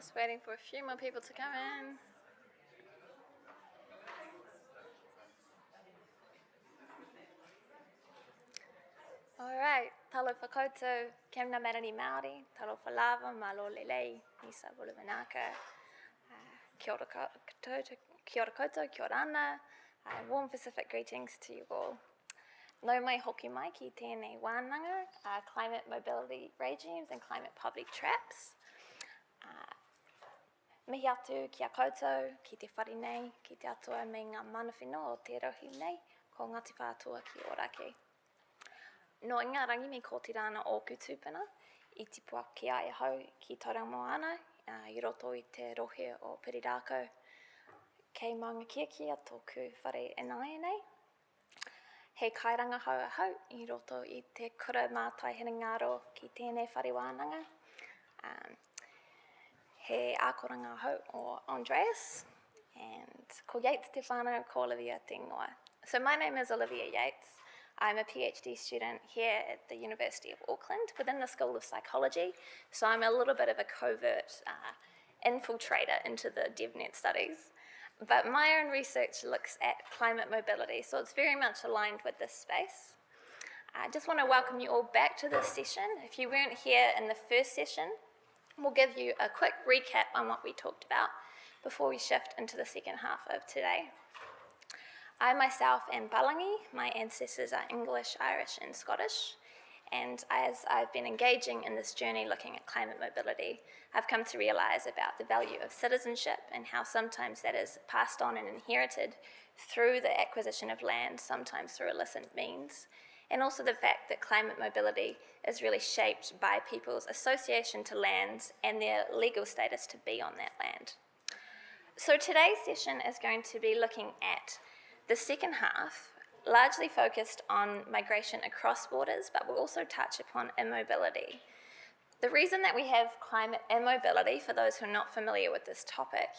Just waiting for a few more people to come in. All right, talo whakoutou, kemna marani Māori, talo whalawa, malo lelei, nisa wulumanaka, kia ora koutou, kia ora ana, warm Pacific greetings to you all. Nau mai hoki mai ki tēnei wānanga, climate mobility regimes and climate public traps. Mihi atu ki a koutou, ki te whare nei, ki te atua me ngā mana whenua o te rohi nei, ko Ngāti Whātua ki Ōrake. No inga rangi me ko te rāna o kutupuna, i tipua ki ai hau ki Tauranga Moana, i roto i te rohe o Pirirākau, kei maunga kia a tōku whare enai nei. Hei kairanga hau a hau, i roto i te kura mātai hina ngāro ki tēnei whare wānanga. He ākoranga hau o Andreas, and ko Yates te whānau, ko Olivia te ingoa. So my name is Olivia Yates. I'm a PhD student here at the University of Auckland within the School of Psychology, so I'm a little bit of a covert infiltrator into the DevNet studies. But my own research looks at climate mobility, so it's very much aligned with this space. I just want to welcome you all back to this session. If you weren't here in the first session, we'll give you a quick recap on what we talked about before we shift into the second half of today. I myself am Palangi. My ancestors are English, Irish and Scottish, and as I've been engaging in this journey looking at climate mobility, I've come to realise about the value of citizenship and how sometimes that is passed on and inherited through the acquisition of land, sometimes through illicit means, and also the fact that climate mobility is really shaped by people's association to lands and their legal status to be on that land. So today's session is going to be looking at the second half, largely focused on migration across borders, but we'll also touch upon immobility. The reason that we have climate immobility, for those who are not familiar with this topic,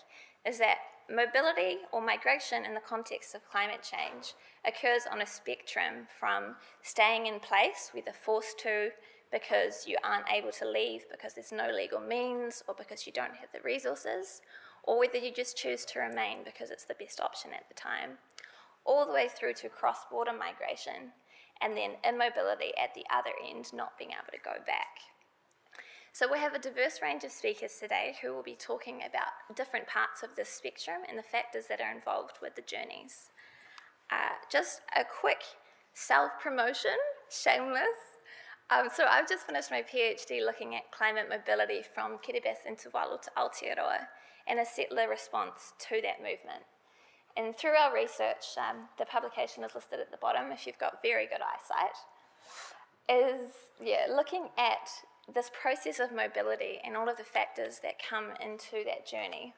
is that mobility or migration in the context of climate change occurs on a spectrum from staying in place, whether forced to because you aren't able to leave because there's no legal means or because you don't have the resources, or whether you just choose to remain because it's the best option at the time, all the way through to cross-border migration, and then immobility at the other end, not being able to go back. So we have a diverse range of speakers today who will be talking about different parts of this spectrum and the factors that are involved with the journeys. Just a quick self-promotion, shameless. So I've just finished my PhD looking at climate mobility from Kiribati into Tuvalu to Aotearoa and a settler response to that movement. And through our research, the publication is listed at the bottom if you've got very good eyesight, is looking at this process of mobility and all of the factors that come into that journey.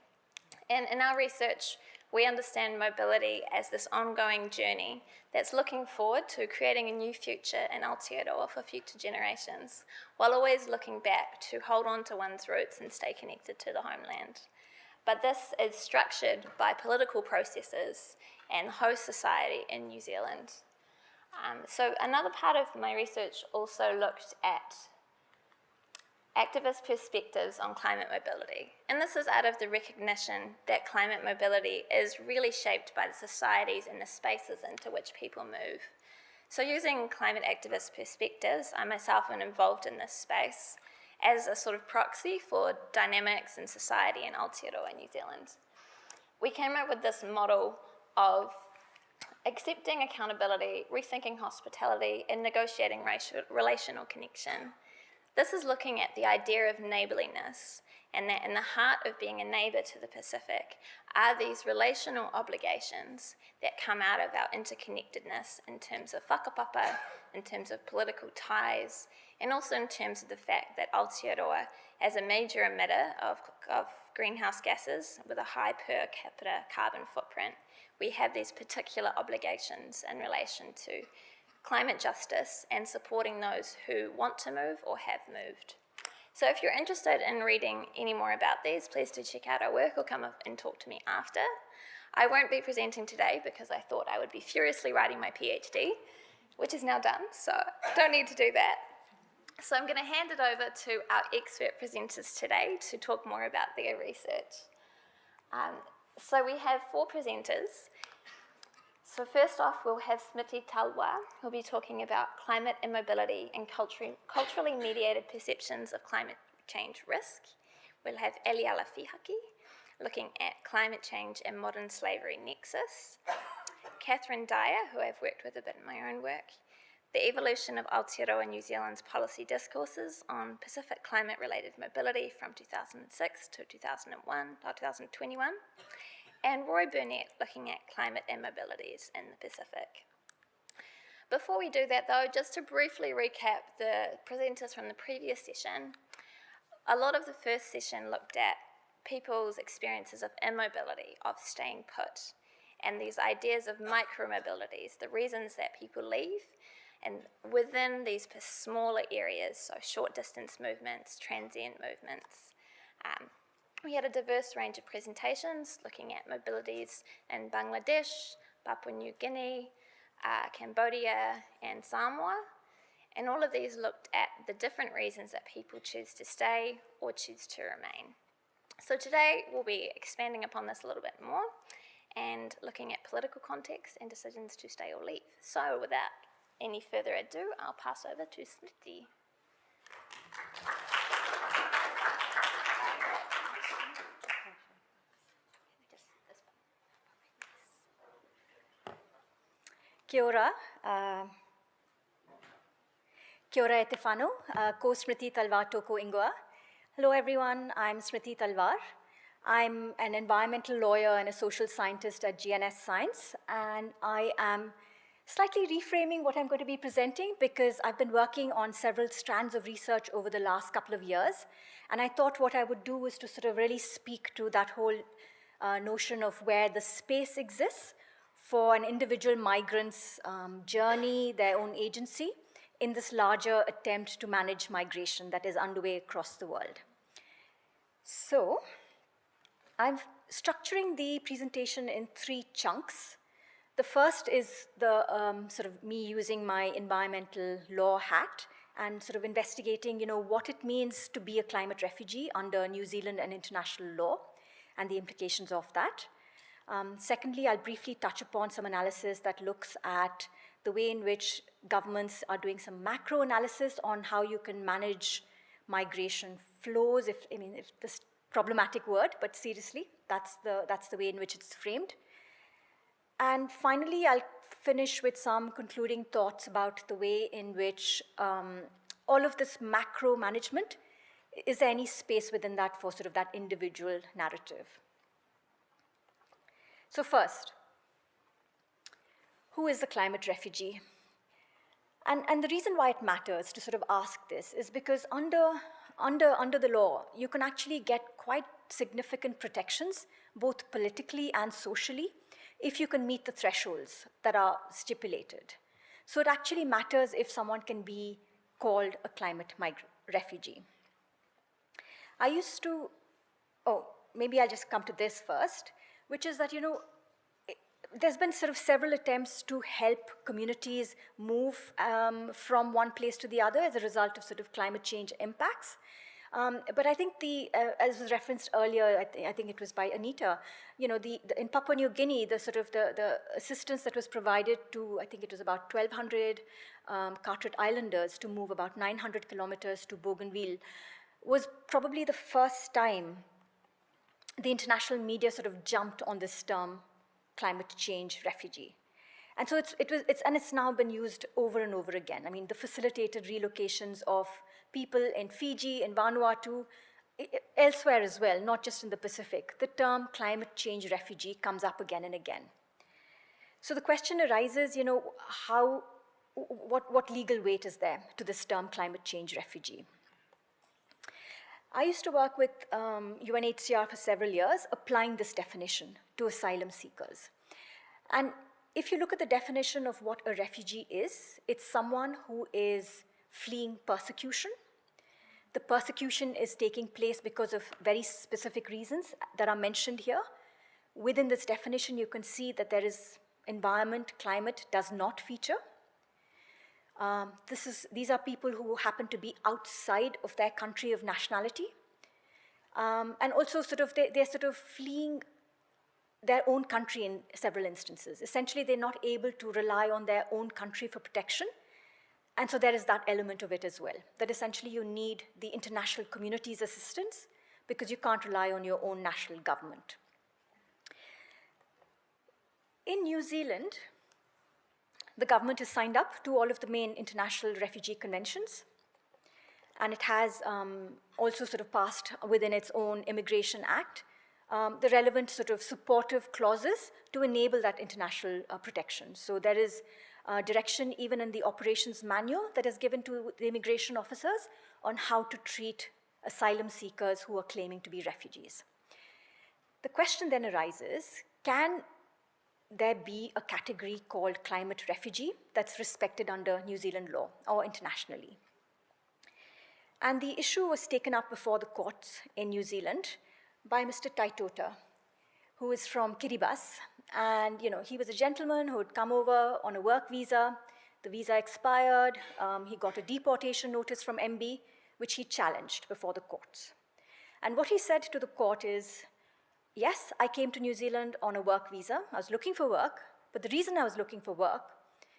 And in our research, we understand mobility as this ongoing journey that's looking forward to creating a new future in Aotearoa for future generations, while always looking back to hold on to one's roots and stay connected to the homeland. But this is structured by political processes and host society in New Zealand. So another part of my research also looked at activist perspectives on climate mobility. And this is out of the recognition that climate mobility is really shaped by the societies and the spaces into which people move. So using climate activist perspectives, I myself am involved in this space as a sort of proxy for dynamics in society in Aotearoa, New Zealand. We came up with this model of accepting accountability, rethinking hospitality, and negotiating relational connection. This is looking at the idea of neighbourliness, and that in the heart of being a neighbour to the Pacific are these relational obligations that come out of our interconnectedness in terms of whakapapa, in terms of political ties, and also in terms of the fact that Aotearoa, as a major emitter of greenhouse gases with a high per capita carbon footprint, we have these particular obligations in relation to climate justice and supporting those who want to move or have moved. So if you're interested in reading any more about these, please do check out our work or come up and talk to me after. I won't be presenting today because I thought I would be furiously writing my PhD, which is now done, so don't need to do that. So I'm going to hand it over to our expert presenters today to talk more about their research. So we have 4 presenters. So first off, we'll have Smriti Talwar, who'll be talking about climate immobility and culturally mediated perceptions of climate change risk. We'll have Eliala Fihaki, looking at climate change and modern slavery nexus. Catherine Dyer, who I've worked with a bit in my own work, the evolution of Aotearoa New Zealand's policy discourses on Pacific climate-related mobility from 2006 to 2021, and Roy Burnett looking at climate immobilities in the Pacific. Before we do that though, just to briefly recap the presenters from the previous session, a lot of the first session looked at people's experiences of immobility, of staying put, and these ideas of micromobilities, the reasons that people leave, and within these smaller areas, so short distance movements, transient movements. We had a diverse range of presentations looking at mobilities in Bangladesh, Papua New Guinea, Cambodia, and Samoa. And all of these looked at the different reasons that people choose to stay or choose to remain. So today we'll be expanding upon this a little bit more and looking at political context and decisions to stay or leave. So without any further ado, I'll pass over to Smriti. Kia ora. Kia ora e te whanu, ko Smriti Talwar toko ingoa. Hello everyone, I'm Smriti Talwar. I'm an environmental lawyer and a social scientist at GNS Science, and I am slightly reframing what I'm going to be presenting because I've been working on several strands of research over the last couple of years, and I thought what I would do was to sort of really speak to that whole notion of where the space exists for an individual migrant's journey, their own agency, in this larger attempt to manage migration that is underway across the world. So, I'm structuring the presentation in 3 chunks. The first is the sort of me using my environmental law hat and sort of investigating, what it means to be a climate refugee under New Zealand and international law and the implications of that. Secondly, I'll briefly touch upon some analysis that looks at the way in which governments are doing some macro analysis on how you can manage migration flows, if this problematic word, but seriously, that's the way in which it's framed. And finally, I'll finish with some concluding thoughts about the way in which all of this macro management, is there any space within that for sort of that individual narrative? So first, who is the climate refugee? And the reason why it matters to sort of ask this is because under the law, you can actually get quite significant protections, both politically and socially, if you can meet the thresholds that are stipulated. So it actually matters if someone can be called a climate refugee. I used to, maybe I'll just come to this first, which is that, there's been sort of several attempts to help communities move from one place to the other as a result of sort of climate change impacts. But I think as was referenced earlier, I think it was by Anita, in Papua New Guinea, the assistance that was provided to, I think it was about 1,200 Carteret Islanders to move about 900 kilometers to Bougainville was probably the first time the international media sort of jumped on this term, climate change refugee. And so it's now been used over and over again. I mean, the facilitated relocations of people in Fiji, in Vanuatu, elsewhere as well, not just in the Pacific. The term climate change refugee comes up again and again. So the question arises, what legal weight is there to this term climate change refugee? I used to work with UNHCR for several years, applying this definition to asylum seekers. And if you look at the definition of what a refugee is, it's someone who is fleeing persecution. The persecution is taking place because of very specific reasons that are mentioned here. Within this definition, you can see that there is environment, climate does not feature. These are people who happen to be outside of their country of nationality. And also they're sort of fleeing their own country in several instances. Essentially, they're not able to rely on their own country for protection. And so there is that element of it as well, that essentially you need the international community's assistance because you can't rely on your own national government. In New Zealand, the government has signed up to all of the main international refugee conventions, and it has also sort of passed within its own Immigration Act the relevant sort of supportive clauses to enable that international protection. So there is direction even in the operations manual that is given to the immigration officers on how to treat asylum seekers who are claiming to be refugees. The question then arises, can there be a category called climate refugee that's respected under New Zealand law or internationally? And the issue was taken up before the courts in New Zealand by Mr. Taitota, who is from Kiribati. And he was a gentleman who had come over on a work visa. The visa expired. He got a deportation notice from MB, which he challenged before the courts. And what he said to the court is, yes, I came to New Zealand on a work visa. I was looking for work, but the reason I was looking for work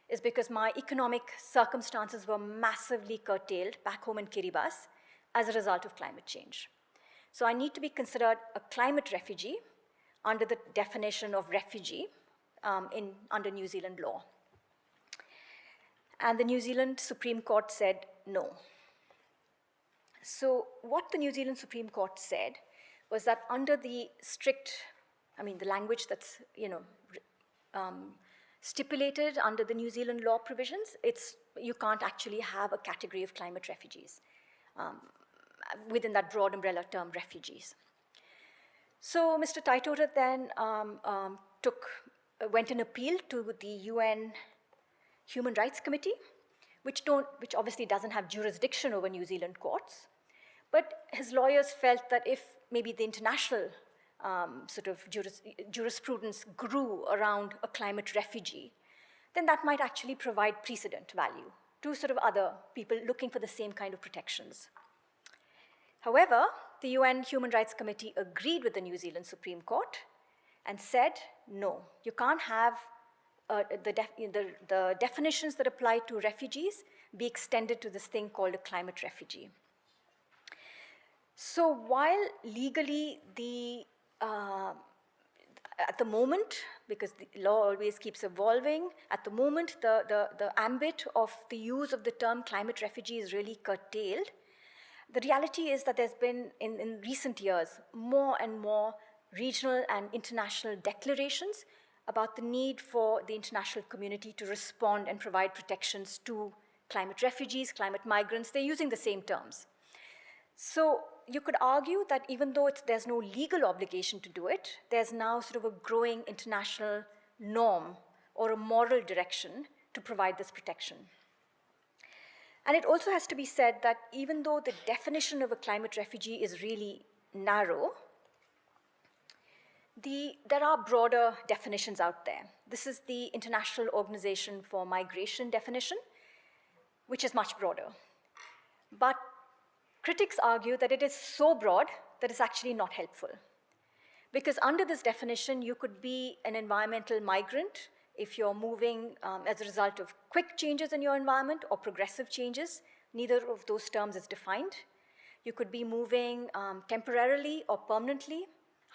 is because my economic circumstances were massively curtailed back home in Kiribati as a result of climate change. So I need to be considered a climate refugee under the definition of refugee under New Zealand law. And the New Zealand Supreme Court said no. So what the New Zealand Supreme Court said was that under the strict, the language that's stipulated under the New Zealand law provisions, you can't actually have a category of climate refugees within that broad umbrella term, refugees. So Mr. Taitota then went an appeal to the UN Human Rights Committee, which obviously doesn't have jurisdiction over New Zealand courts. But his lawyers felt that if maybe the international jurisprudence grew around a climate refugee, then that might actually provide precedent value to sort of other people looking for the same kind of protections. However, the UN Human Rights Committee agreed with the New Zealand Supreme Court and said, no, you can't have the definitions that apply to refugees be extended to this thing called a climate refugee. So while legally at the moment, because the law always keeps evolving, at the moment the ambit of the use of the term climate refugee is really curtailed, the reality is that there's been, in recent years, more and more regional and international declarations about the need for the international community to respond and provide protections to climate refugees, climate migrants. They're using the same terms. So you could argue that even though there's no legal obligation to do it, there's now sort of a growing international norm or a moral direction to provide this protection. And it also has to be said that even though the definition of a climate refugee is really narrow, there are broader definitions out there. This is the International Organization for Migration definition, which is much broader. But critics argue that it is so broad that it's actually not helpful. Because under this definition, you could be an environmental migrant if you're moving as a result of quick changes in your environment or progressive changes. Neither of those terms is defined. You could be moving temporarily or permanently.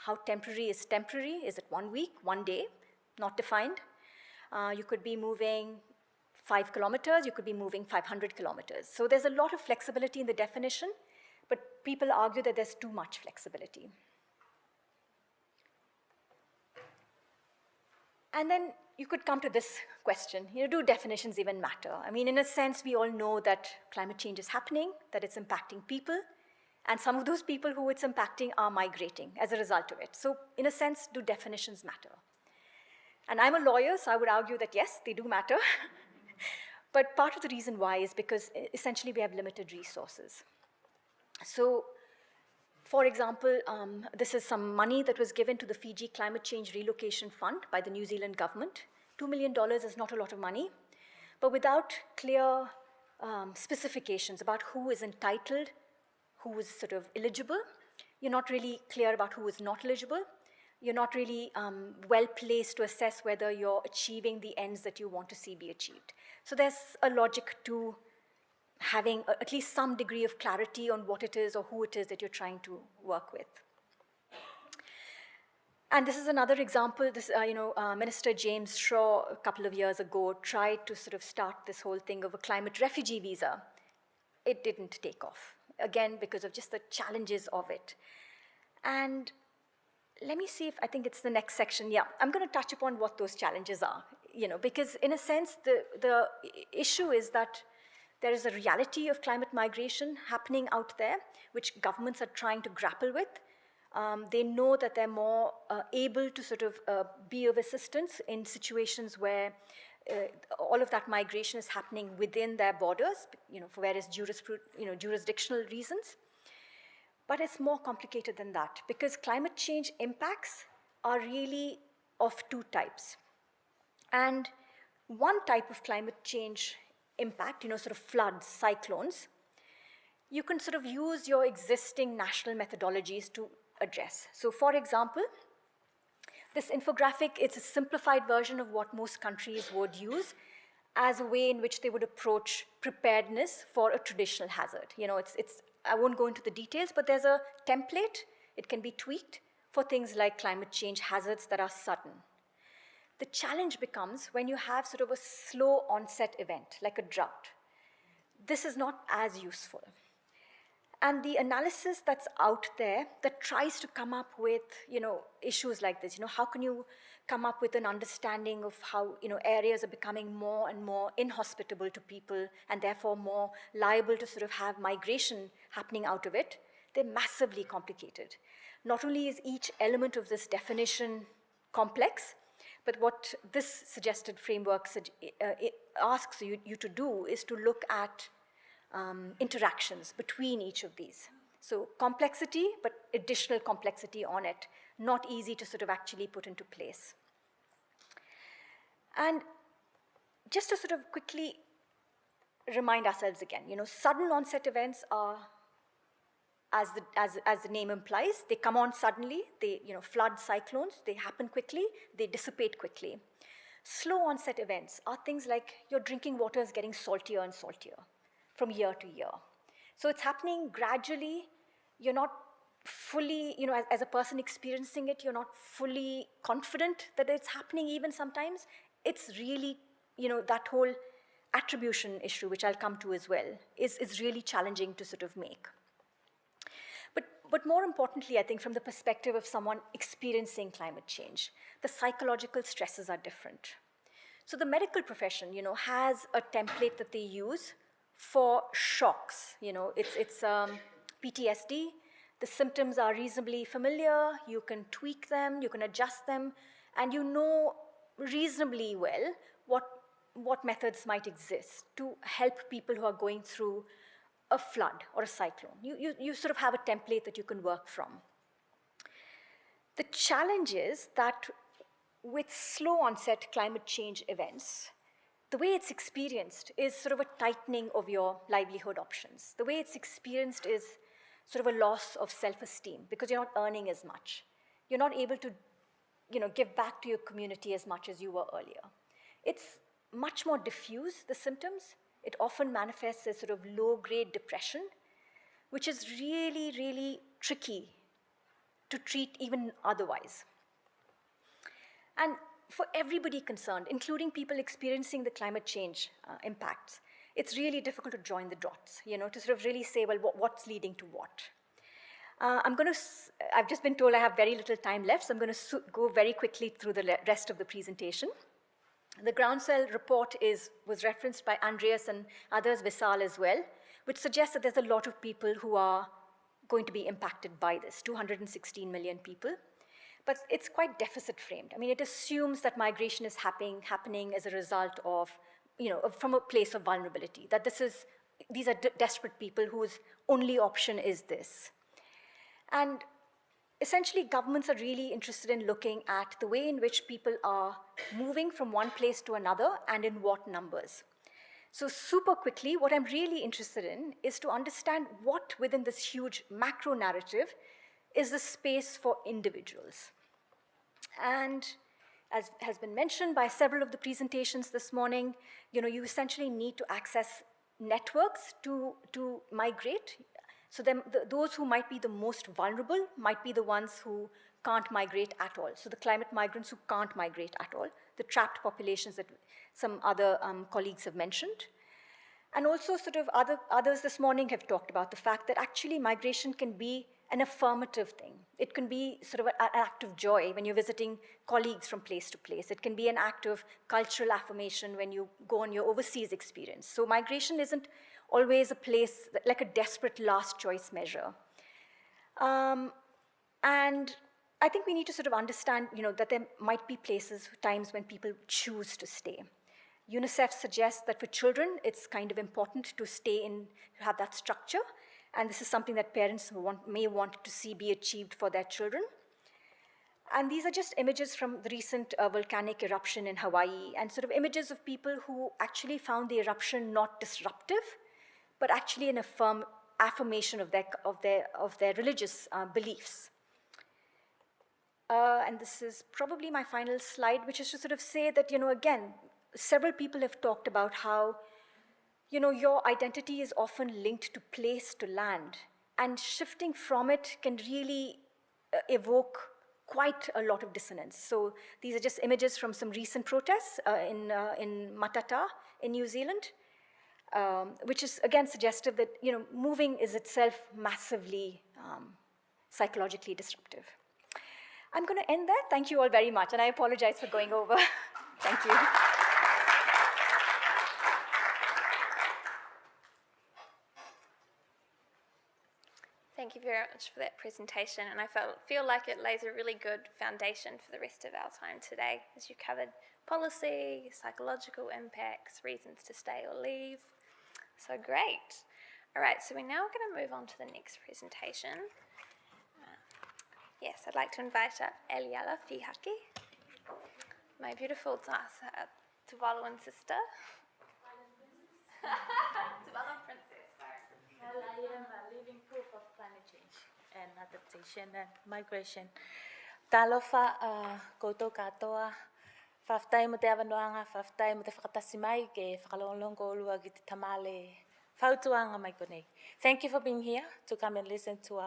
How temporary is temporary? Is it 1 week, 1 day? Not defined. You could be moving 5 kilometers, you could be moving 500 kilometers. So there's a lot of flexibility in the definition, but people argue that there's too much flexibility. And then you could come to this question, do definitions even matter? I mean, in a sense, we all know that climate change is happening, that it's impacting people, and some of those people who it's impacting are migrating as a result of it. So in a sense, do definitions matter? And I'm a lawyer, so I would argue that yes, they do matter. But part of the reason why is because essentially we have limited resources. So, for example, this is some money that was given to the Fiji Climate Change Relocation Fund by the New Zealand government. $2 million is not a lot of money, but without clear specifications about who is entitled, who is sort of eligible. You're not really clear about who is not eligible. You're not really well placed to assess whether you're achieving the ends that you want to see be achieved. So there's a logic to having at least some degree of clarity on what it is or who it is that you're trying to work with. And this is another example. This, Minister James Shaw, a couple of years ago, tried to sort of start this whole thing of a climate refugee visa. It didn't take off, again, because of just the challenges of it. And let me see if, I think it's the next section. Yeah, I'm going to touch upon what those challenges are, because in a sense, the issue is that there is a reality of climate migration happening out there, which governments are trying to grapple with. They know that they're more able to sort of be of assistance in situations where all of that migration is happening within their borders, for various jurisdictional reasons. But it's more complicated than that, because climate change impacts are really of two types. And one type of climate change impact, sort of floods, cyclones, you can sort of use your existing national methodologies to address. So for example, this infographic, it's a simplified version of what most countries would use as a way in which they would approach preparedness for a traditional hazard. I won't go into the details, but there's a template. It can be tweaked for things like climate change hazards that are sudden. The challenge becomes when you have sort of a slow onset event, like a drought. This is not as useful. And the analysis that's out there that tries to come up with, issues like this, how can you come up with an understanding of how, areas are becoming more and more inhospitable to people and therefore more liable to sort of have migration happening out of it, they're massively complicated. Not only is each element of this definition complex, but what this suggested framework it asks you to do is to look at interactions between each of these. So complexity, but additional complexity on it, not easy to sort of actually put into place. And just to sort of quickly remind ourselves again, sudden onset events are, as the name implies, they come on suddenly, they, flood, cyclones, they happen quickly, they dissipate quickly. Slow onset events are things like your drinking water is getting saltier and saltier from year to year. So it's happening gradually. You're not fully, as a person experiencing it, you're not fully confident that it's happening even sometimes. It's really, that whole attribution issue, which I'll come to as well, is really challenging to sort of make. But more importantly, I think from the perspective of someone experiencing climate change, the psychological stresses are different. So the medical profession, has a template that they use for shocks. It's PTSD. The symptoms are reasonably familiar. You can tweak them, you can adjust them, and you know reasonably well what methods might exist to help people who are going through a flood or a cyclone. You sort of have a template that you can work from. The challenge is that with slow onset climate change events, the way it's experienced is sort of a tightening of your livelihood options. The way it's experienced is sort of a loss of self-esteem because you're not earning as much. You're not able to, give back to your community as much as you were earlier. It's much more diffuse, the symptoms. It often manifests as sort of low-grade depression, which is really, really tricky to treat even otherwise. And for everybody concerned, including people experiencing the climate change impacts, it's really difficult to join the dots, to sort of really say, well, what's leading to what? I've just been told I have very little time left, so I'm going to go very quickly through the rest of the presentation. The groundswell report was referenced by Andreas and others, Vishal as well, which suggests that there's a lot of people who are going to be impacted by this, 216 million people. But it's quite deficit framed. I mean, it assumes that migration is happening as a result of, from a place of vulnerability, that these are desperate people whose only option is this. And essentially, governments are really interested in looking at the way in which people are moving from one place to another and in what numbers. So super quickly, what I'm really interested in is to understand what within this huge macro narrative is the space for individuals. And as has been mentioned by several of the presentations this morning, you essentially need to access networks to migrate. So those who might be the most vulnerable might be the ones who can't migrate at all. So the climate migrants who can't migrate at all, the trapped populations that some other colleagues have mentioned. And also sort of others this morning have talked about the fact that actually migration can be an affirmative thing. It can be sort of an act of joy when you're visiting colleagues from place to place. It can be an act of cultural affirmation when you go on your overseas experience. So migration isn't always a place, like a desperate last choice measure. And I think we need to sort of understand, that there might be places, times when people choose to stay. UNICEF suggests that for children, it's kind of important to stay in, to have that structure. And this is something that parents may want to see be achieved for their children. And these are just images from the recent volcanic eruption in Hawaii, and sort of images of people who actually found the eruption not disruptive, but actually an affirmation of their religious beliefs. And this is probably my final slide, which is to sort of say that, again, several people have talked about how, your identity is often linked to place, to land, and shifting from it can really evoke quite a lot of dissonance. So these are just images from some recent protests in Matata in New Zealand, which is, again, suggestive that, moving is itself massively psychologically disruptive. I'm going to end there. Thank you all very much, and I apologize for going over. Thank you. Thank you very much for that presentation, and I feel like it lays a really good foundation for the rest of our time today, as you covered policy, psychological impacts, reasons to stay or leave. So great. All right, so we're now going to move on to the next presentation. Yes, I'd like to invite up Eliala Fihaki, my beautiful Tuvaluan sister. Tuvaluan princess, sorry. Well, I am a living proof of climate change and adaptation and migration. Talofa koutou katoa, whaftai mo te awanoanga, whaftai mo te whakatasi mai ke whakalongongo olua ki te tamale whautuanga mai konei. Thank you for being here to come and listen to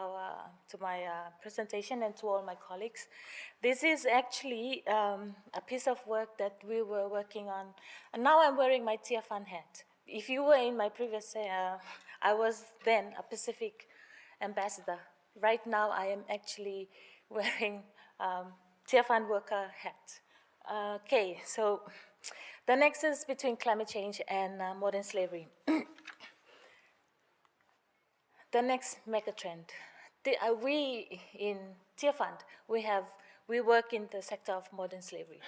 my presentation, and to all my colleagues. This is actually a piece of work that we were working on, and now I'm wearing my Tiafan hat. If you were in my previous, I was then a Pacific ambassador. Right now I am actually wearing Tiafan worker hat. Okay, so the nexus between climate change and modern slavery. The next megatrend. We in Tiafan, we work in the sector of modern slavery.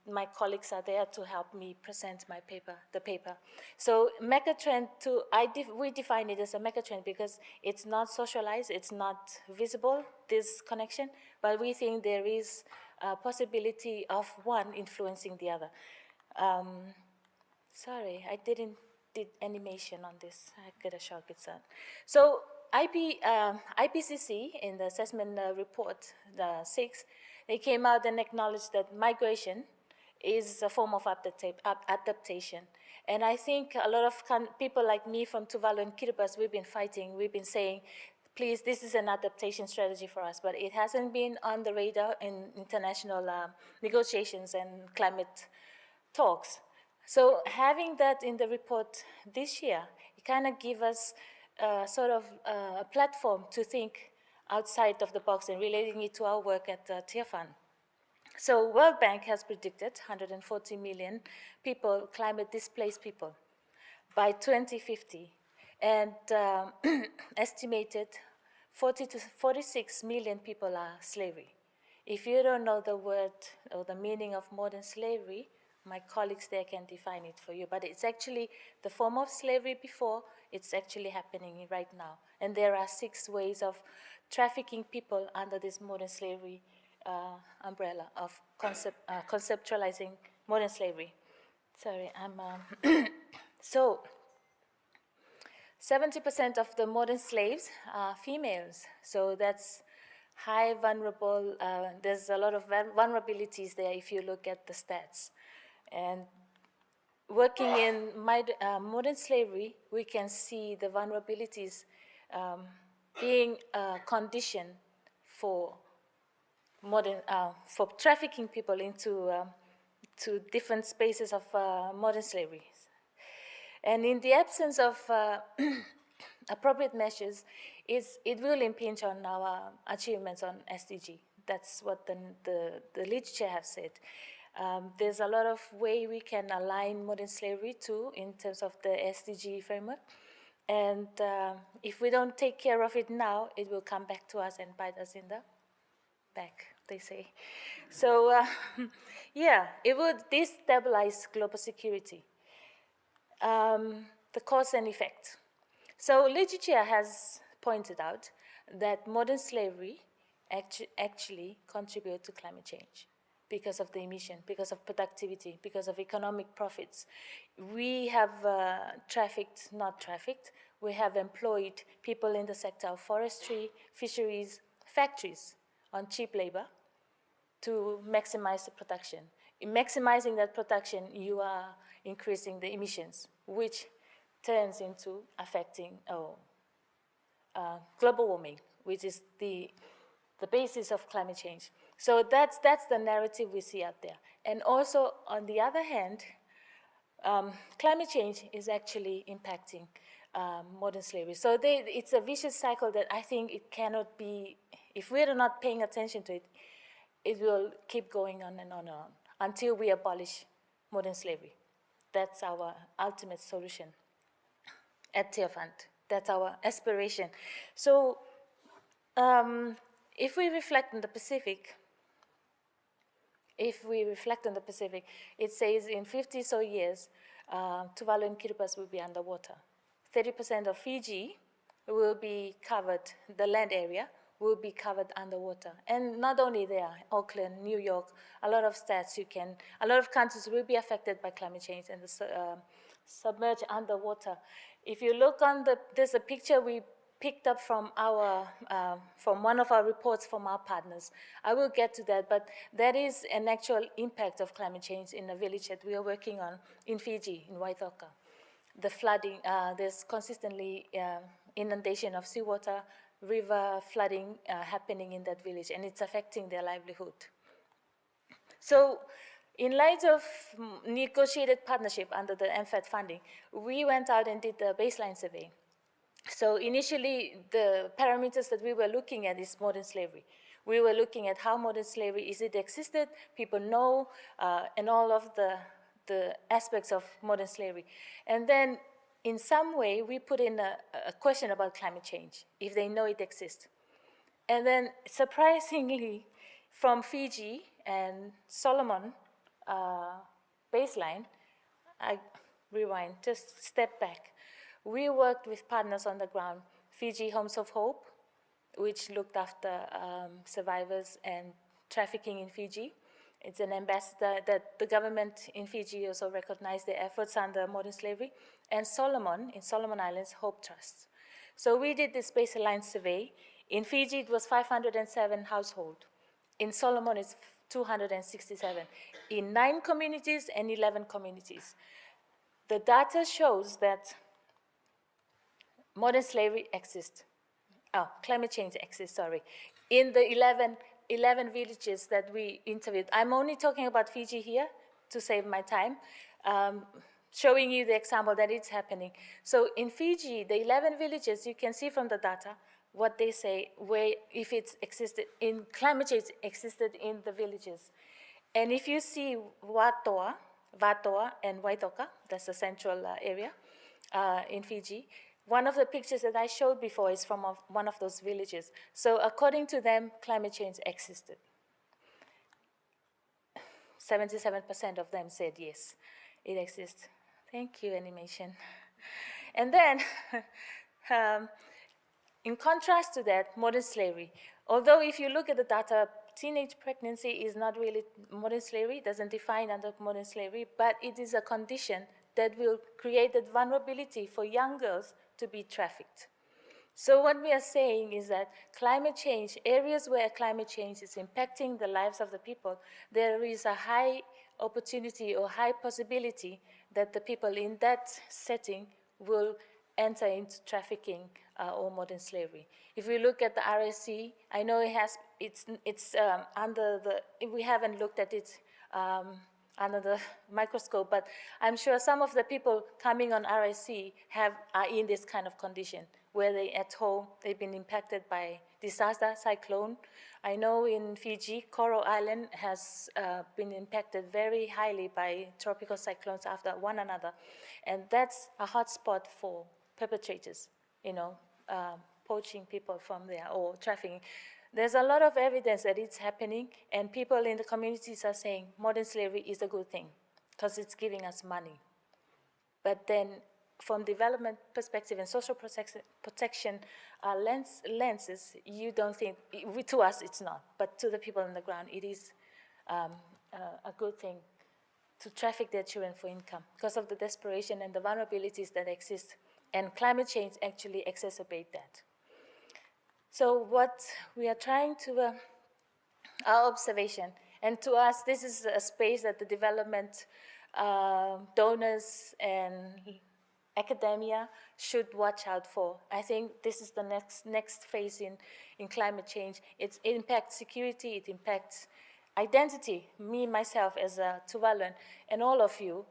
My colleagues are there to help me present the paper. So megatrend, we define it as a megatrend because it's not socialized, it's not visible, this connection, but we think there is a possibility of one influencing the other. Sorry, I did animation on this. I get a shock it's on. So IPCC in the assessment report, the 6, they came out and acknowledged that migration is a form of adaptation. And I think a lot of people like me from Tuvalu and Kiribati, we've been fighting, we've been saying, please, this is an adaptation strategy for us, but it hasn't been on the radar in international negotiations and climate talks. So having that in the report this year, it kind of gives us sort of a platform to think outside of the box and relating it to our work at Tiafan. So World Bank has predicted 140 million people, climate displaced people, by 2050, and estimated 40 to 46 million people are slavery. If you don't know the word or the meaning of modern slavery, my colleagues there can define it for you, but it's actually the form of slavery before, it's actually happening right now. And there are 6 ways of trafficking people under this modern slavery umbrella of conceptualizing modern slavery. Sorry, I'm So 70% of the modern slaves are females, so that's high vulnerable, there's a lot of vulnerabilities there if you look at the stats. And working in modern slavery, we can see the vulnerabilities being a condition for for trafficking people into to different spaces of modern slavery. And in the absence of appropriate measures, it will impinge on our achievements on SDG. That's what the literature have said. There's a lot of way we can align modern slavery to in terms of the SDG framework. And if we don't take care of it now, it will come back to us and bite us in the back, they say. So yeah, it would destabilize global security. The cause and effect. So literature has pointed out that modern slavery actually contributes to climate change because of the emission, because of productivity, because of economic profits. We have we have employed people in the sector of forestry, fisheries, factories on cheap labor to maximize the production. In maximizing that production, you are increasing the emissions, which turns into affecting global warming, which is the basis of climate change. So that's the narrative we see out there. And also, on the other hand, climate change is actually impacting modern slavery. So it's a vicious cycle that I think it cannot be, if we're not paying attention to it, it will keep going on and on and on until we abolish modern slavery. That's our ultimate solution at Teofant. That's our aspiration. So if we reflect on the Pacific, it says in 50 so years, Tuvalu and Kiribati will be underwater. 30% of Fiji will be covered, the land area will be covered underwater. And not only there, Auckland, New York, a lot of countries will be affected by climate change and submerged underwater. If you look on there's a picture we picked up from from one of our reports from our partners. I will get to that, but that is an actual impact of climate change in a village that we are working on in Fiji, in Waitoka. The flooding, there's consistently inundation of seawater, river flooding happening in that village, and it's affecting their livelihood. So in light of negotiated partnership under the MFED funding, we went out and did the baseline survey. So initially, the parameters that we were looking at is modern slavery. We were looking at how modern slavery, is it existed, people know, and all of the aspects of modern slavery. And then in some way, we put in a question about climate change, if they know it exists. And then surprisingly, from Fiji and Solomon baseline, I rewind, just step back. We worked with partners on the ground, Fiji Homes of Hope, which looked after survivors and trafficking in Fiji. It's an ambassador that the government in Fiji also recognized their efforts under modern slavery. And Solomon, in Solomon Islands, Hope Trust. So we did this baseline survey. In Fiji, it was 507 households. In Solomon, it's 267. In 9 communities and 11 communities. The data shows that modern slavery exists. Climate change exists, sorry. In the 11 villages that we interviewed. I'm only talking about Fiji here to save my time, showing you the example that it's happening. So in Fiji, the 11 villages, you can see from the data what they say, where if it's existed in climate change existed in the villages. And if you see Vatoa and Waitoka, that's the central area in Fiji, one of the pictures that I showed before is from one of those villages. So according to them, climate change existed. 77% of them said yes, it exists. Thank you, animation. And then, in contrast to that, modern slavery. Although if you look at the data, teenage pregnancy is not really modern slavery, doesn't define under modern slavery, but it is a condition that will create that vulnerability for young girls to be trafficked. So what we are saying is that climate change, areas where climate change is impacting the lives of the people, there is a high opportunity or high possibility that the people in that setting will enter into trafficking or modern slavery. If we look at the RSC, I know it's under the, we haven't looked at it under the microscope, but I'm sure some of the people coming on RSC are in this kind of condition, where they at home, they've been impacted by disaster, cyclone. I know in Fiji, Coral Island has been impacted very highly by tropical cyclones after one another. And that's a hotspot for perpetrators, poaching people from there or trafficking. There's a lot of evidence that it's happening, and people in the communities are saying modern slavery is a good thing because it's giving us money. But then from development perspective and social protection lenses, you don't think, to us it's not, but to the people on the ground, it is a good thing to traffic their children for income because of the desperation and the vulnerabilities that exist. And climate change actually exacerbates that. So what we are trying to, our observation, and to us, this is a space that the development donors and academia should watch out for. I think this is the next phase in climate change. It impacts security, it impacts identity, me, myself as a Tuvaluan, and all of you.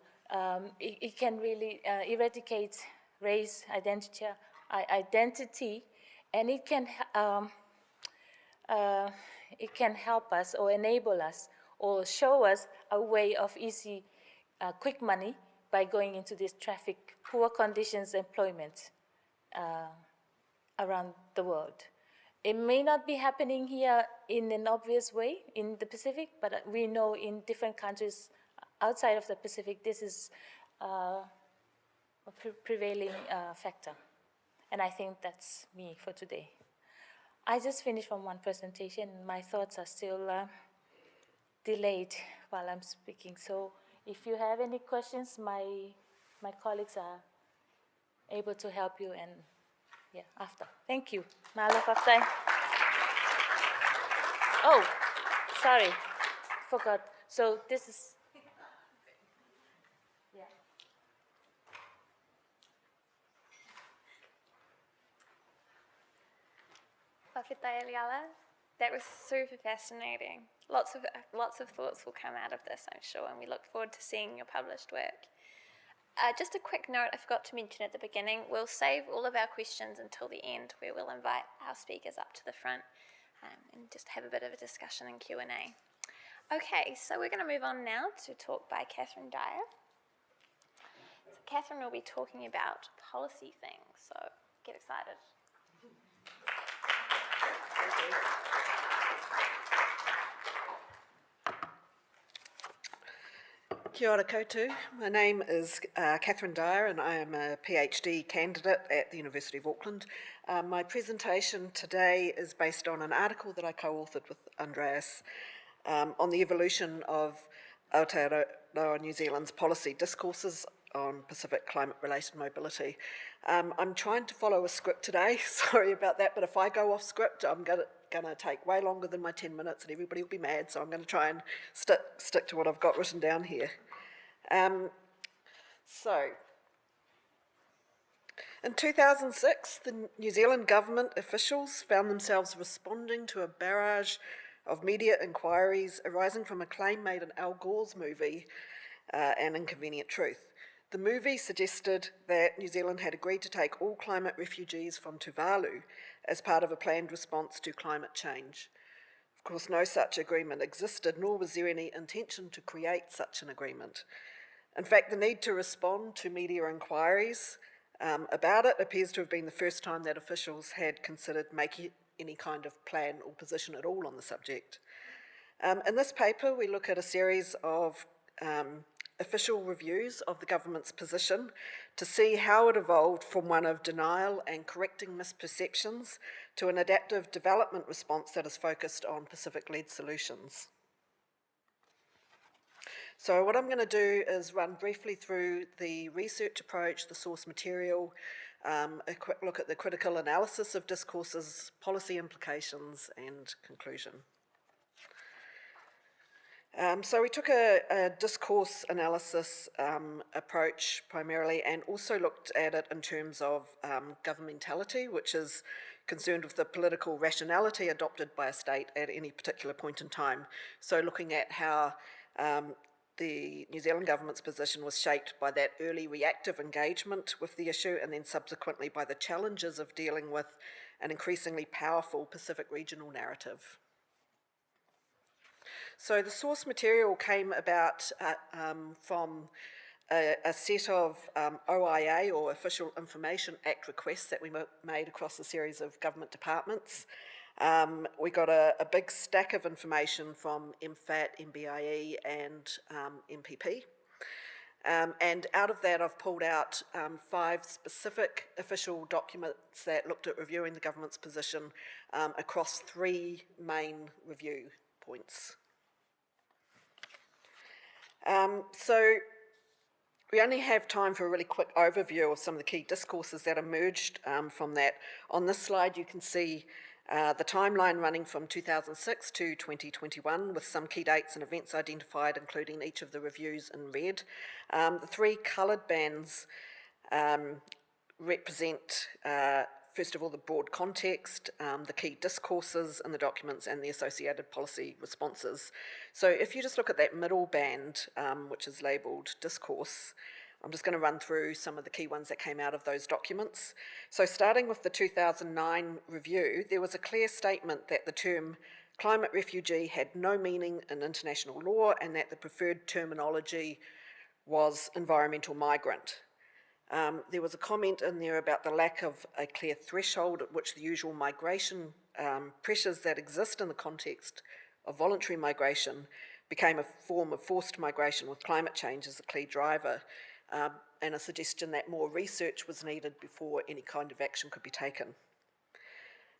It can really eradicate race, identity, and it can help us or enable us or show us a way of easy, quick money by going into this traffic, poor conditions employment around the world. It may not be happening here in an obvious way in the Pacific, but we know in different countries outside of the Pacific, this is a prevailing factor. And I think that's me for today. I just finished from one presentation. My thoughts are still delayed while I'm speaking. So if you have any questions, my colleagues are able to help you, and yeah, after. Thank you. Malaf after. Oh, sorry, forgot. So this is. That was super fascinating. Lots of thoughts will come out of this, I'm sure, and we look forward to seeing your published work. Just a quick note I forgot to mention at the beginning, we'll save all of our questions until the end, where we'll invite our speakers up to the front and just have a bit of a discussion and Q&A. Okay, so we're going to move on now to talk by Catherine Dyer. So Catherine will be talking about policy things, so get excited. Kia ora koutou. My name is Catherine Dyer, and I am a PhD candidate at the University of Auckland. My presentation today is based on an article that I co-authored with Andreas on the evolution of Aotearoa New Zealand's policy discourses on Pacific climate-related mobility. I'm trying to follow a script today, sorry about that, but if I go off script, I'm going to take way longer than my 10 minutes and everybody will be mad, so I'm going to try and stick to what I've got written down here. In 2006, the New Zealand government officials found themselves responding to a barrage of media inquiries arising from a claim made in Al Gore's movie, An Inconvenient Truth. The movie suggested that New Zealand had agreed to take all climate refugees from Tuvalu as part of a planned response to climate change. Of course, no such agreement existed, nor was there any intention to create such an agreement. In fact, the need to respond to media inquiries about it appears to have been the first time that officials had considered making any kind of plan or position at all on the subject. In this paper, we look at a series of official reviews of the government's position to see how it evolved from one of denial and correcting misperceptions to an adaptive development response that is focused on Pacific-led solutions. So what I'm going to do is run briefly through the research approach, the source material, a quick look at the critical analysis of discourses, policy implications, and conclusion. So we took a discourse analysis approach primarily, and also looked at it in terms of governmentality, which is concerned with the political rationality adopted by a state at any particular point in time. So looking at how the New Zealand government's position was shaped by that early reactive engagement with the issue, and then subsequently by the challenges of dealing with an increasingly powerful Pacific regional narrative. So the source material came about from a set of OIA, or Official Information Act requests, that we made across a series of government departments. We got a big stack of information from MFAT, MBIE and MPP. And out of that, I've pulled out 5 specific official documents that looked at reviewing the government's position across 3 main review points. So we only have time for a really quick overview of some of the key discourses that emerged from that. On this slide, you can see the timeline running from 2006 to 2021, with some key dates and events identified, including each of the reviews in red. The 3 coloured bands represent, first of all, the broad context, the key discourses in the documents, and the associated policy responses. So if you just look at that middle band, which is labelled discourse, I'm just going to run through some of the key ones that came out of those documents. So starting with the 2009 review, there was a clear statement that the term climate refugee had no meaning in international law, and that the preferred terminology was environmental migrant. There was a comment in there about the lack of a clear threshold at which the usual migration pressures that exist in the context of voluntary migration became a form of forced migration, with climate change as a key driver, and a suggestion that more research was needed before any kind of action could be taken.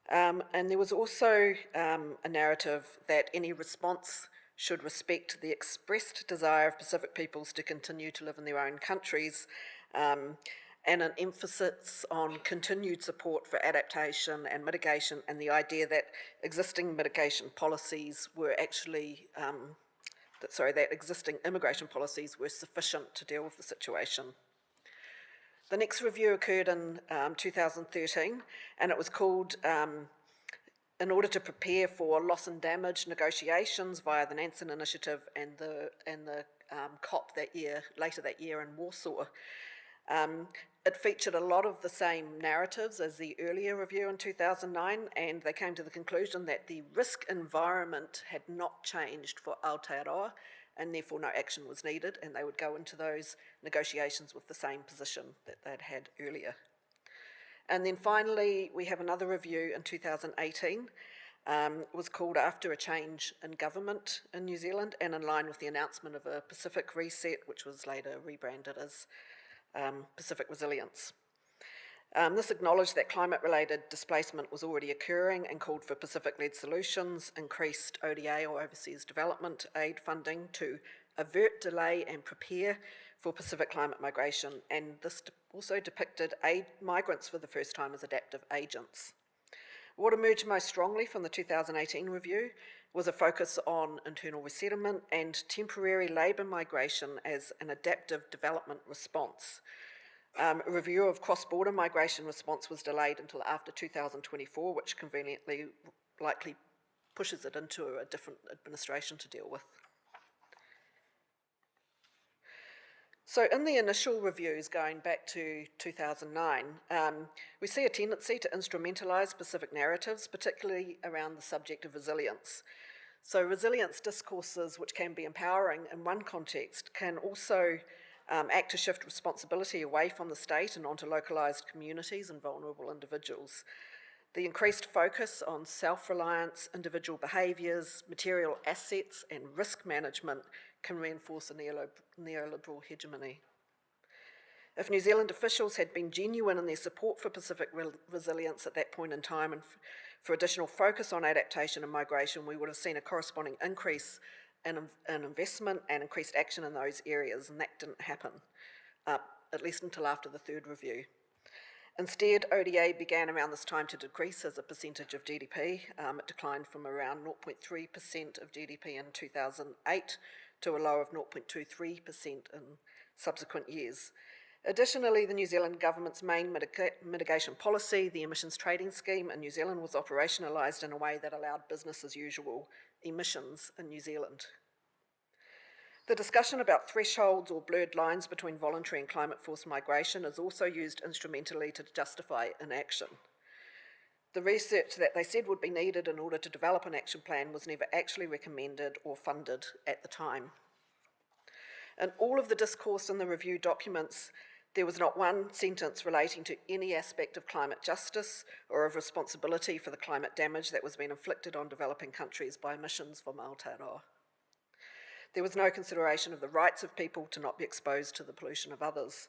And there was also a narrative that any response should respect the expressed desire of Pacific peoples to continue to live in their own countries, and an emphasis on continued support for adaptation and mitigation, and the idea that existing mitigation policies were actually, that existing immigration policies were sufficient to deal with the situation. The next review occurred in 2013, and it was called in order to prepare for loss and damage negotiations via the Nansen Initiative and the COP that year, later that year in Warsaw. It featured a lot of the same narratives as the earlier review in 2009, and they came to the conclusion that the risk environment had not changed for Aotearoa, and therefore no action was needed, and they would go into those negotiations with the same position that they'd had earlier. And then finally, we have another review in 2018. It was called After a Change in Government in New Zealand, and in line with the announcement of a Pacific Reset, which was later rebranded as Pacific Resilience. This acknowledged that climate-related displacement was already occurring and called for Pacific-led solutions, increased ODA, or overseas development aid funding, to avert, delay and prepare for Pacific climate migration, and this also depicted migrants for the first time as adaptive agents. What emerged most strongly from the 2018 review was a focus on internal resettlement and temporary labour migration as an adaptive development response. A review of cross-border migration response was delayed until after 2024, which conveniently likely pushes it into a different administration to deal with. So in the initial reviews going back to 2009, we see a tendency to instrumentalise specific narratives, particularly around the subject of resilience. So resilience discourses, which can be empowering in one context, can also act to shift responsibility away from the state and onto localised communities and vulnerable individuals. The increased focus on self-reliance, individual behaviours, material assets and risk management can reinforce a neoliberal hegemony. If New Zealand officials had been genuine in their support for Pacific resilience at that point in time, and for additional focus on adaptation and migration, we would have seen a corresponding increase and investment and increased action in those areas, and that didn't happen, at least until after the third review. Instead, ODA began around this time to decrease as a percentage of GDP. It declined from around 0.3% of GDP in 2008 to a low of 0.23% in subsequent years. Additionally, the New Zealand government's main mitigation policy, the emissions trading scheme in New Zealand, was operationalised in a way that allowed business as usual emissions in New Zealand. The discussion about thresholds or blurred lines between voluntary and climate-forced migration is also used instrumentally to justify inaction. The research that they said would be needed in order to develop an action plan was never actually recommended or funded at the time. In all of the discourse in the review documents, there was not one sentence relating to any aspect of climate justice or of responsibility for the climate damage that was being inflicted on developing countries by emissions from Aotearoa. There was no consideration of the rights of people to not be exposed to the pollution of others.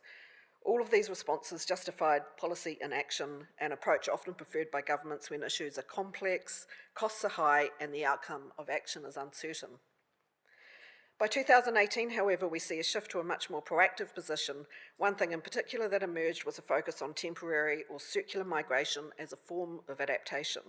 All of these responses justified policy inaction, an approach often preferred by governments when issues are complex, costs are high, and the outcome of action is uncertain. By 2018, however, we see a shift to a much more proactive position. One thing in particular that emerged was a focus on temporary or circular migration as a form of adaptation.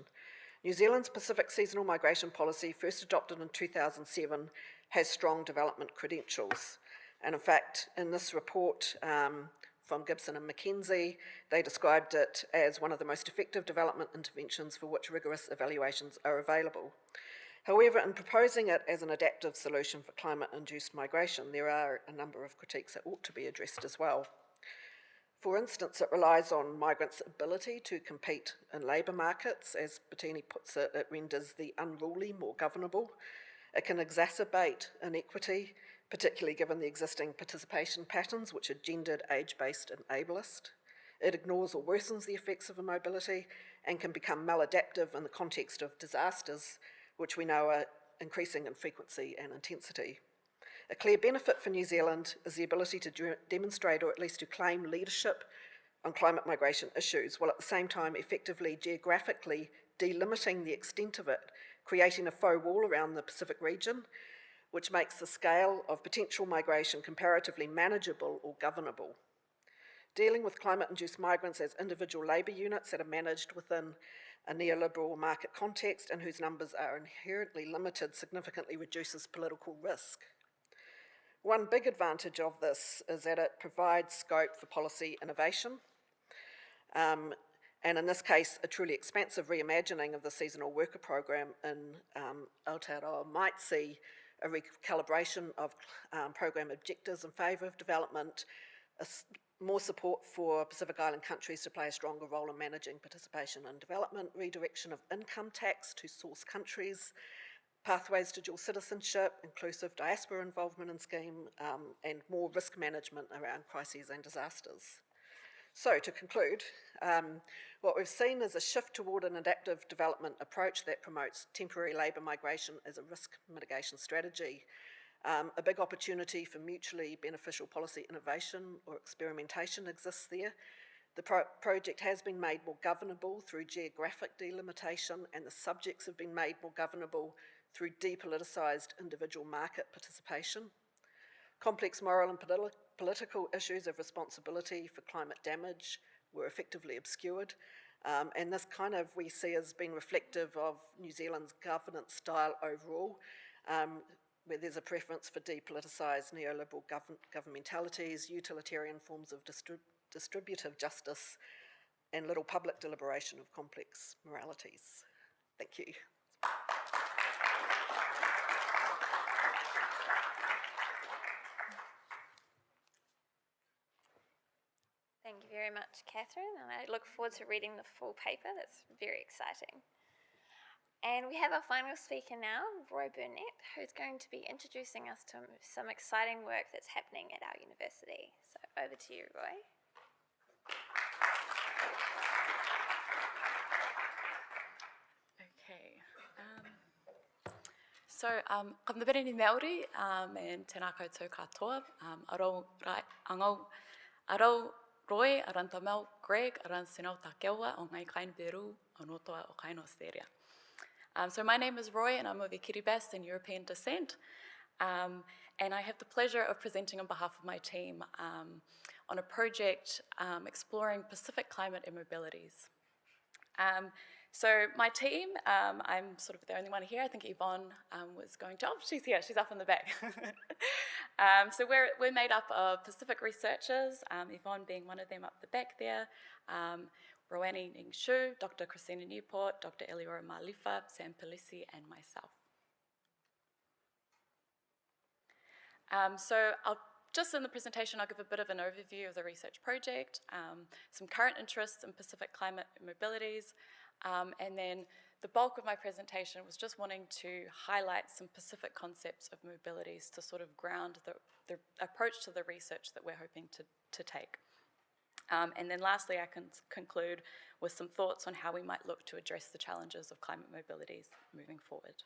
New Zealand's Pacific seasonal migration policy, first adopted in 2007, has strong development credentials. And in fact, in this report from Gibson and McKenzie, they described it as one of the most effective development interventions for which rigorous evaluations are available. However, in proposing it as an adaptive solution for climate-induced migration, there are a number of critiques that ought to be addressed as well. For instance, it relies on migrants' ability to compete in labour markets. As Bettini puts it, it renders the unruly more governable. It can exacerbate inequity, particularly given the existing participation patterns, which are gendered, age-based and ableist. It ignores or worsens the effects of immobility and can become maladaptive in the context of disasters, which we know are increasing in frequency and intensity. A clear benefit for New Zealand is the ability to demonstrate, or at least to claim, leadership on climate migration issues, while at the same time effectively geographically delimiting the extent of it, creating a faux wall around the Pacific region, which makes the scale of potential migration comparatively manageable or governable. Dealing with climate-induced migrants as individual labour units that are managed within a neoliberal market context and whose numbers are inherently limited significantly reduces political risk. One big advantage of this is that it provides scope for policy innovation, and in this case, a truly expansive reimagining of the seasonal worker program in Aotearoa might see a recalibration of program objectives in favour of development, more support for Pacific Island countries to play a stronger role in managing participation and development, redirection of income tax to source countries, pathways to dual citizenship, inclusive diaspora involvement in scheme, and more risk management around crises and disasters. So to conclude, what we've seen is a shift toward an adaptive development approach that promotes temporary labour migration as a risk mitigation strategy. A big opportunity for mutually beneficial policy innovation or experimentation exists there. The project has been made more governable through geographic delimitation, and the subjects have been made more governable through depoliticised individual market participation. Complex moral and political issues of responsibility for climate damage were effectively obscured, and this kind of we see as being reflective of New Zealand's governance style overall, where there's a preference for depoliticised neoliberal governmentalities, utilitarian forms of distributive justice, and little public deliberation of complex moralities. Thank you. Thank you very much, Catherine, and I look forward to reading the full paper. That's very exciting. And we have our final speaker now, Roy Burnett, who's going to be introducing us to some exciting work that's happening at our university. So over to you, Roy. Okay. So, Kamnabereni Māori, and tēnā koutou katoa, arau Roy, aran Tamel, Greg, aran Sinau Takewa, o ngai kain Peru, anotoa o kaino Steria. So my name is Roy, and I'm of Kiribati and European descent. And I have the pleasure of presenting on behalf of my team on a project exploring Pacific climate and mobilities. So my team, I'm sort of the only one here. I think Yvonne was going to, oh, she's here, she's up in the back. So we're made up of Pacific researchers, Yvonne being one of them up the back there, Roani Ning Shu, Dr. Christina Newport, Dr. Eliora Malifa, Sam Palisi, and myself. So just in the presentation, I'll give a bit of an overview of the research project, some current interests in Pacific climate and mobilities, and then the bulk of my presentation was just wanting to highlight some Pacific concepts of mobilities to sort of ground the approach to the research that we're hoping to take. And then lastly, I can conclude with some thoughts on how we might look to address the challenges of climate mobilities moving forward.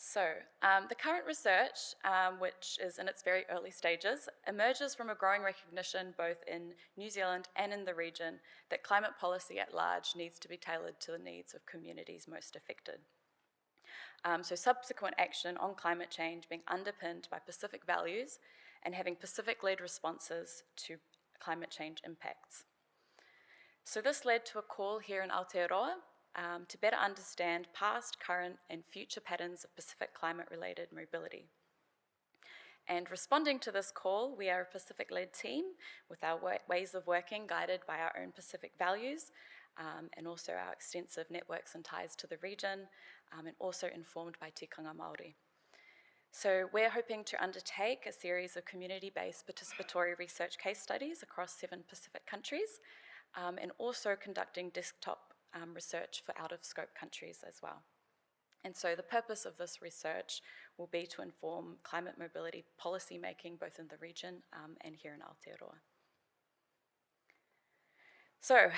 So, the current research, which is in its very early stages, emerges from a growing recognition both in New Zealand and in the region that climate policy at large needs to be tailored to the needs of communities most affected. So subsequent action on climate change being underpinned by Pacific values and having Pacific-led responses to climate change impacts. So this led to a call here in Aotearoa to better understand past, current, and future patterns of Pacific climate-related mobility. And responding to this call, we are a Pacific-led team with our ways of working guided by our own Pacific values and also our extensive networks and ties to the region and also informed by tikanga Māori. So we're hoping to undertake a series of community-based participatory research case studies across 7 Pacific countries and also conducting desktop research for out-of-scope countries as well. And so the purpose of this research will be to inform climate mobility policy making both in the region and here in Aotearoa. So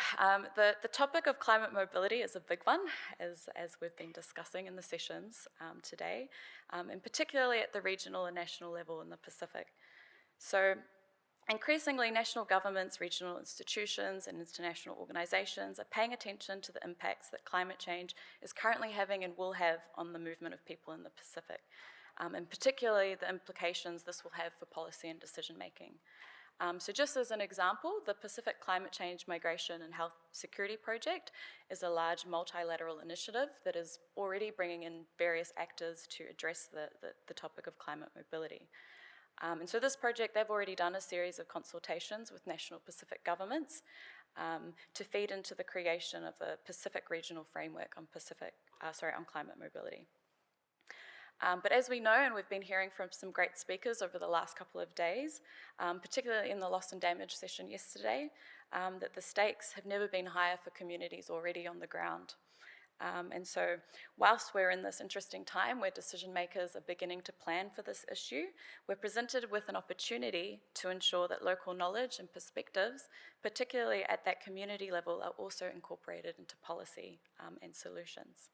the topic of climate mobility is a big one, as we've been discussing in the sessions today, and particularly at the regional and national level in the Pacific. So increasingly, national governments, regional institutions, and international organisations are paying attention to the impacts that climate change is currently having and will have on the movement of people in the Pacific, and particularly the implications this will have for policy and decision making. So just as an example, the Pacific Climate Change, Migration and Health Security Project is a large multilateral initiative that is already bringing in various actors to address the topic of climate mobility. And so this project, they've already done a series of consultations with national Pacific governments to feed into the creation of the Pacific Regional Framework on climate mobility. But as we know, and we've been hearing from some great speakers over the last couple of days, particularly in the loss and damage session yesterday, that the stakes have never been higher for communities already on the ground. And so whilst we're in this interesting time where decision makers are beginning to plan for this issue, we're presented with an opportunity to ensure that local knowledge and perspectives, particularly at that community level, are also incorporated into policy and solutions.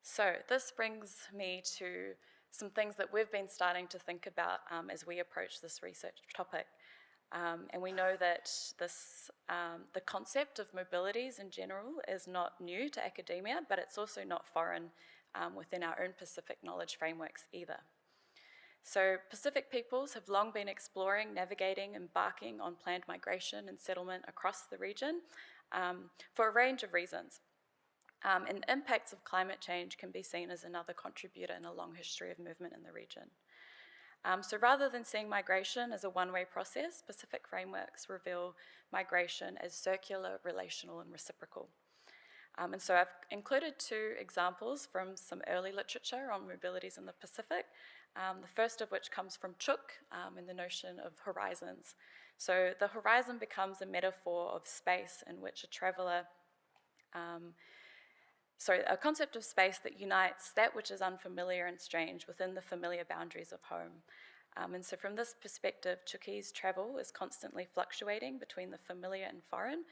So this brings me to some things that we've been starting to think about as we approach this research topic. And we know that the concept of mobilities in general is not new to academia, but it's also not foreign within our own Pacific knowledge frameworks either. So Pacific peoples have long been exploring, navigating, embarking on planned migration and settlement across the region for a range of reasons. And the impacts of climate change can be seen as another contributor in a long history of movement in the region. So rather than seeing migration as a one-way process, Pacific frameworks reveal migration as circular, relational, and reciprocal. And so I've included 2 examples from some early literature on mobilities in the Pacific, the first of which comes from Chook and the notion of horizons. So the horizon becomes a metaphor of space in which a concept of space that unites that which is unfamiliar and strange within the familiar boundaries of home. And so from this perspective, Chooki's travel is constantly fluctuating between the familiar and foreign,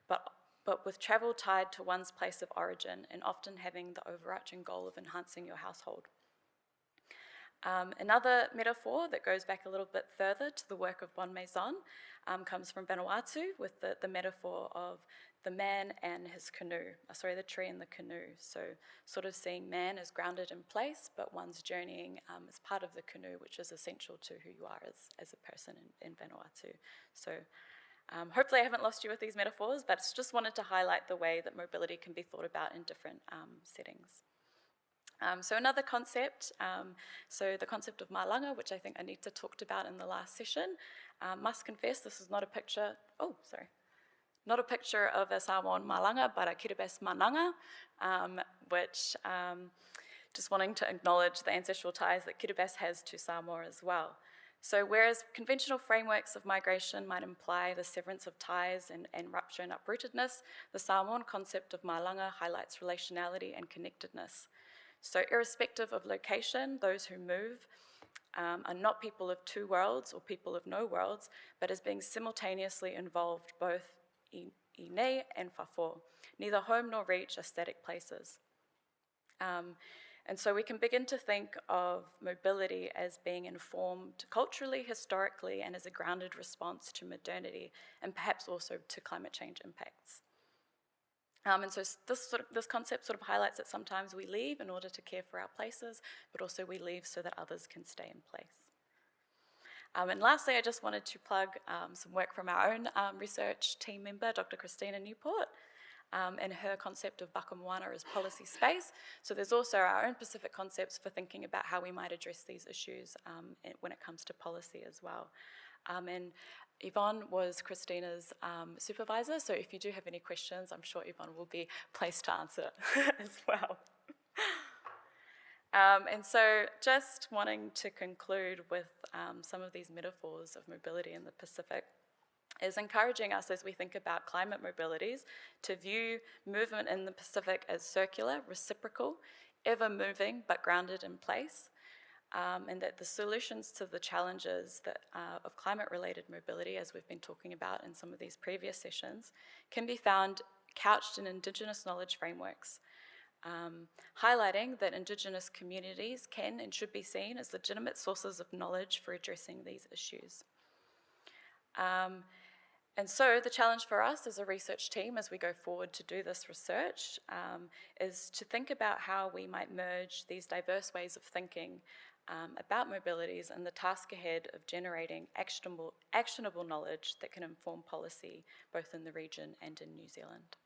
but with travel tied to one's place of origin and often having the overarching goal of enhancing your household. Another metaphor that goes back a little bit further to the work of Bon Maison comes from Vanuatu with the metaphor of the man and his canoe, the tree and the canoe. So sort of seeing man as grounded in place, but one's journeying as part of the canoe, which is essential to who you are as a person in Vanuatu. So hopefully I haven't lost you with these metaphors, but just wanted to highlight the way that mobility can be thought about in different settings. So another concept, so the concept of malanga, which I think Anita talked about in the last session. Must confess, this is not a picture, not a picture of a Samoan malanga, but a Kiribati mananga, which just wanting to acknowledge the ancestral ties that Kiribati has to Samoa as well. So whereas conventional frameworks of migration might imply the severance of ties and rupture and uprootedness, the Samoan concept of malanga highlights relationality and connectedness. So irrespective of location, those who move are not people of two worlds or people of no worlds, but as being simultaneously involved both ine and fafo. Neither home nor reach are static places. And so we can begin to think of mobility as being informed culturally, historically, and as a grounded response to modernity, and perhaps also to climate change impacts. And so this concept sort of highlights that sometimes we leave in order to care for our places, but also we leave so that others can stay in place. And lastly, I just wanted to plug some work from our own research team member, Dr. Christina Newport, and her concept of Bakamoana as policy space. So there's also our own specific concepts for thinking about how we might address these issues when it comes to policy as well. And Yvonne was Christina's supervisor, so if you do have any questions, I'm sure Yvonne will be placed to answer as well. And so just wanting to conclude with some of these metaphors of mobility in the Pacific is encouraging us as we think about climate mobilities to view movement in the Pacific as circular, reciprocal, ever moving but grounded in place. And that the solutions to the challenges of climate-related mobility, as we've been talking about in some of these previous sessions, can be found couched in Indigenous knowledge frameworks, highlighting that Indigenous communities can and should be seen as legitimate sources of knowledge for addressing these issues. And so the challenge for us as a research team as we go forward to do this research is to think about how we might merge these diverse ways of thinking about mobilities and the task ahead of generating actionable knowledge that can inform policy both in the region and in New Zealand.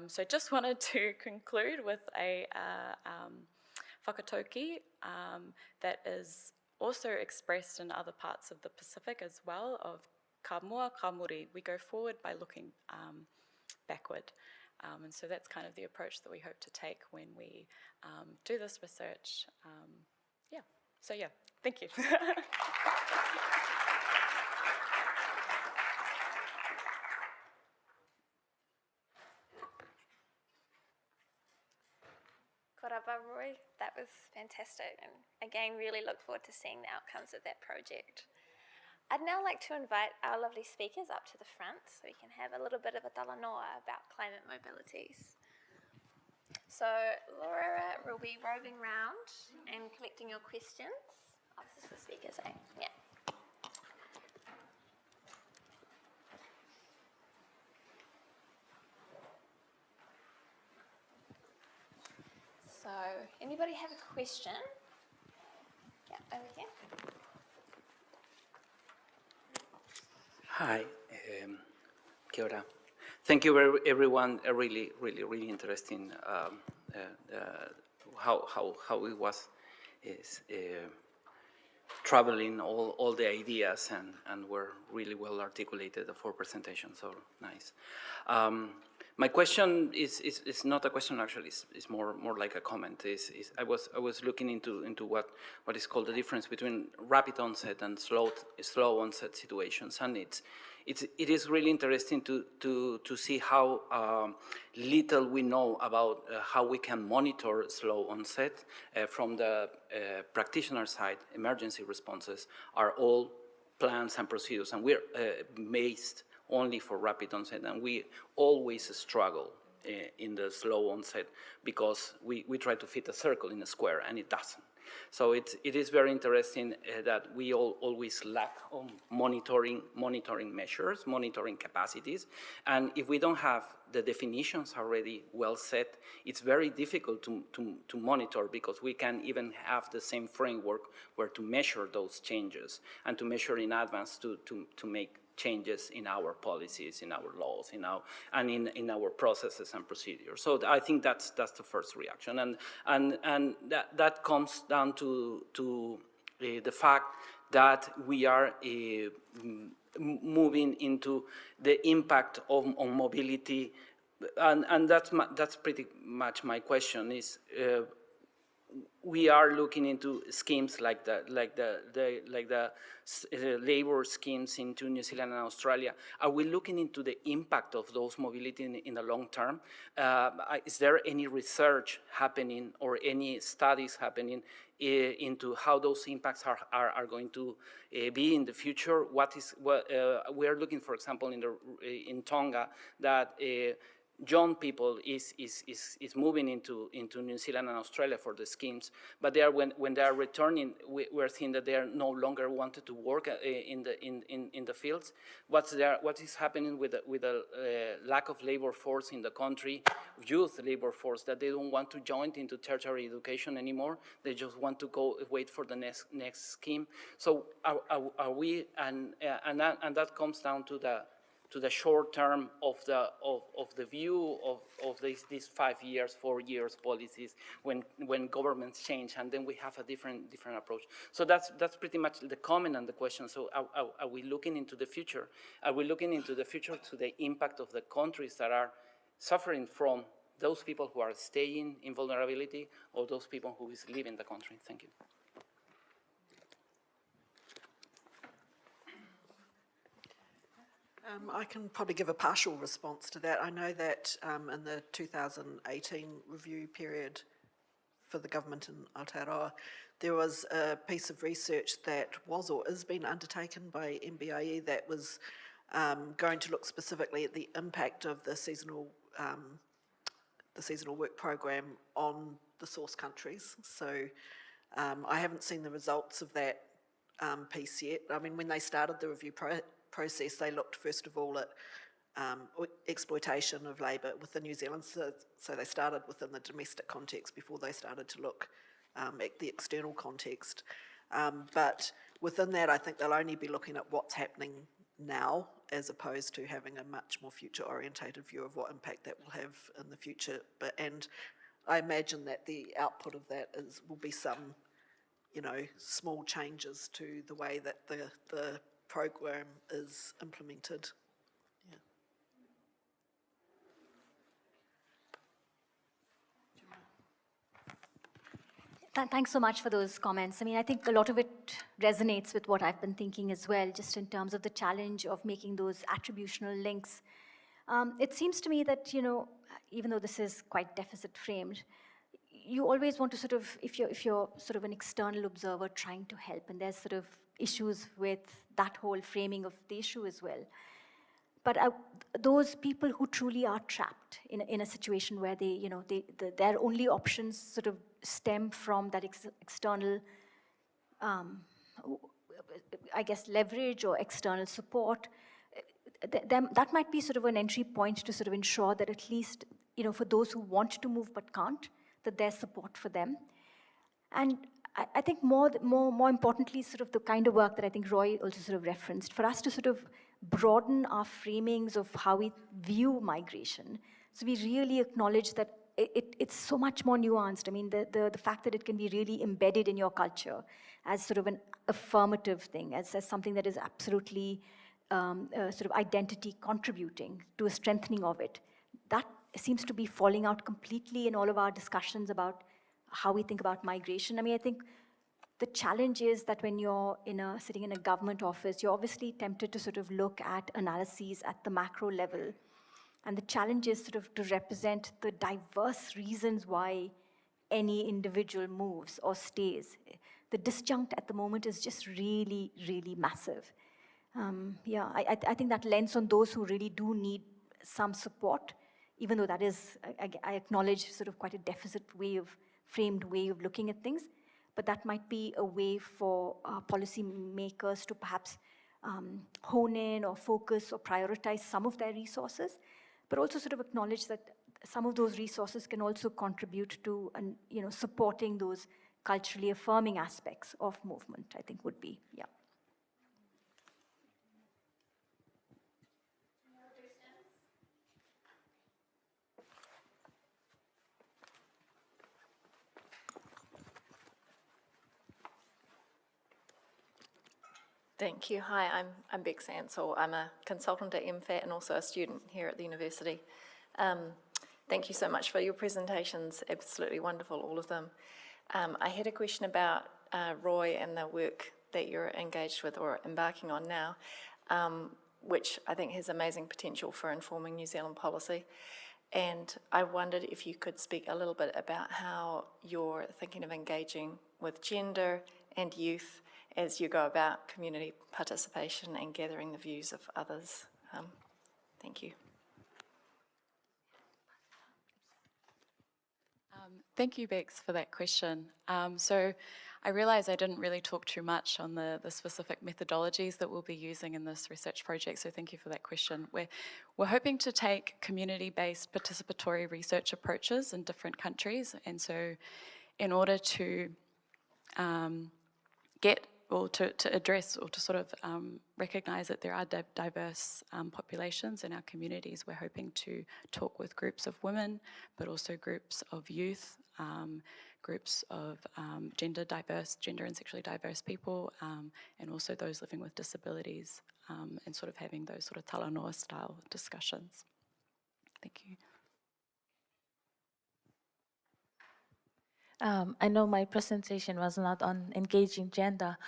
So just wanted to conclude with a whakatauki that is also expressed in other parts of the Pacific as well, of ka mua, ka muri. We go forward by looking backward. And so that's kind of the approach that we hope to take when we do this research. Thank you. Korapa Roy, that was fantastic, and again really look forward to seeing the outcomes of that project. I'd now like to invite our lovely speakers up to the front so we can have a little bit of a talanoa about climate mobilities. So Laura will be roving around and collecting your questions. Oh, this is the speakers, eh? Yeah. So, anybody have a question? Yeah, over here. Hi, kia ora. Thank you, everyone. Really interesting how it was traveling all the ideas and were really well articulated, the 4 presentations, so nice. My question is not a question actually, it's more like a comment. I was looking into what is called the difference between rapid onset and slow onset situations, and it is really interesting to see how little we know about how we can monitor slow onset from the practitioner side. Emergency responses are all plans and procedures, and we're based only for rapid onset, and we always struggle in the slow onset, because we try to fit a circle in a square and it doesn't. So it is very interesting that we always lack on monitoring measures, monitoring capacities, and if we don't have the definitions already well set, it's very difficult to monitor, because we can't even have the same framework where to measure those changes and to measure in advance to make changes in our policies, in our laws, in our processes and procedures. So I think that's the first reaction, and that comes down to the fact that we are moving into the impact on mobility, and that's pretty much my question is. We are looking into schemes like the labor schemes into New Zealand and Australia. Are we looking into the impact of those mobility in the long term? Is there any research happening or any studies happening into how those impacts are going to be in the future? We are looking, for example, in Tonga, that young people is moving into New Zealand and Australia for the schemes, but when they are returning, we're seeing that they are no longer wanted to work in the fields. What is happening with the lack of labor force in the country, youth labor force, that they don't want to join into tertiary education anymore? They just want to go wait for the next scheme. So are we, and that comes down to the short term of the view of these 5 years, 4 years policies when governments change, and then we have a different approach. So that's pretty much the comment and the question. So are we looking into the future? Are we looking into the future to the impact of the countries that are suffering from those people who are staying in vulnerability, or those people who is leaving the country? Thank you. I can probably give a partial response to that. I know that in the 2018 review period for the government in Aotearoa, there was a piece of research that was or is being undertaken by MBIE that was going to look specifically at the impact of the seasonal work program on the source countries. So I haven't seen the results of that piece yet. I mean, when they started the review process, they looked first of all at exploitation of labour within New Zealand, so they started within the domestic context before they started to look at the external context. But within that, I think they'll only be looking at what's happening now, as opposed to having a much more future-orientated view of what impact that will have in the future. And I imagine that the output of that will be some, small changes to the way that the program is implemented. Thanks so much for those comments. I mean, I think a lot of it resonates with what I've been thinking as well, just in terms of the challenge of making those attributional links. It seems to me that, even though this is quite deficit framed, you always want to sort of, if you're sort of an external observer trying to help, and there's sort of issues with that whole framing of the issue as well. But those people who truly are trapped in a situation where their only options sort of stem from that external, I guess, leverage or external support, that might be sort of an entry point to sort of ensure that at least, for those who want to move but can't, that there's support for them. And I think more importantly, sort of the kind of work that I think Roy also sort of referenced, for us to sort of broaden our framings of how we view migration. So we really acknowledge that it's so much more nuanced. I mean, the fact that it can be really embedded in your culture as sort of an affirmative thing, as something that is absolutely sort of identity contributing to a strengthening of it, that seems to be falling out completely in all of our discussions about how we think about migration. I mean, I think the challenge is that when you're sitting in a government office, you're obviously tempted to sort of look at analyses at the macro level. And the challenge is sort of to represent the diverse reasons why any individual moves or stays. The disjunct at the moment is just really, really massive. I think that lens on those who really do need some support even though that is, I acknowledge, sort of quite a deficit framed way of looking at things, but that might be a way for policy makers to perhaps hone in or focus or prioritize some of their resources, but also sort of acknowledge that some of those resources can also contribute to supporting those culturally affirming aspects of movement, I think would be, yeah. Thank you. Hi, I'm Beck Sansell. I'm a consultant at MFAT and also a student here at the university. Thank you so much for your presentations. Absolutely wonderful, all of them. I had a question about Roy and the work that you're engaged with or embarking on now, which I think has amazing potential for informing New Zealand policy. And I wondered if you could speak a little bit about how you're thinking of engaging with gender and youth as you go about community participation and gathering the views of others. Thank you. Thank you, Bex, for that question. So I realise I didn't really talk too much on the specific methodologies that we'll be using in this research project, so thank you for that question. We're hoping to take community-based participatory research approaches in different countries, and so in order to get or to address or to sort of recognise that there are diverse populations in our communities, we're hoping to talk with groups of women, but also groups of youth, groups of gender and sexually diverse people, and also those living with disabilities, and sort of having those sort of Talanoa style discussions. Thank you. I know my presentation was not on engaging gender,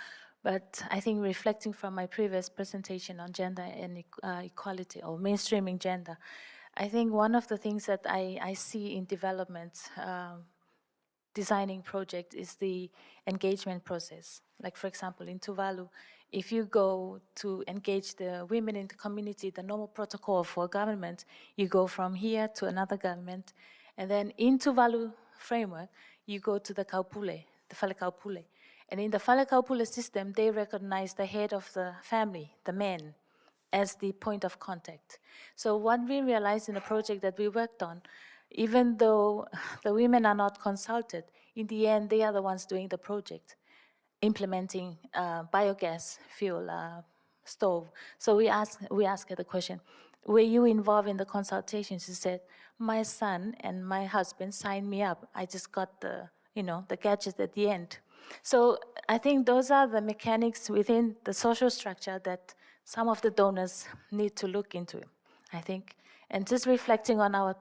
but I think reflecting from my previous presentation on gender and equality or mainstreaming gender, I think one of the things that I see in development designing project is the engagement process. Like for example, in Tuvalu, if you go to engage the women in the community, the normal protocol for government, you go from here to another government, and then in Tuvalu framework, you go to the kaupule, the Fale Kaupule. And in the Fale Kaupule system, they recognize the head of the family, the man, as the point of contact. So what we realized in the project that we worked on, even though the women are not consulted, in the end, they are the ones doing the project, implementing biogas fuel stove. So we asked her the question, were you involved in the consultation? She said, my son and my husband signed me up. I just got the gadget at the end. So I think those are the mechanics within the social structure that some of the donors need to look into, I think. And just reflecting on our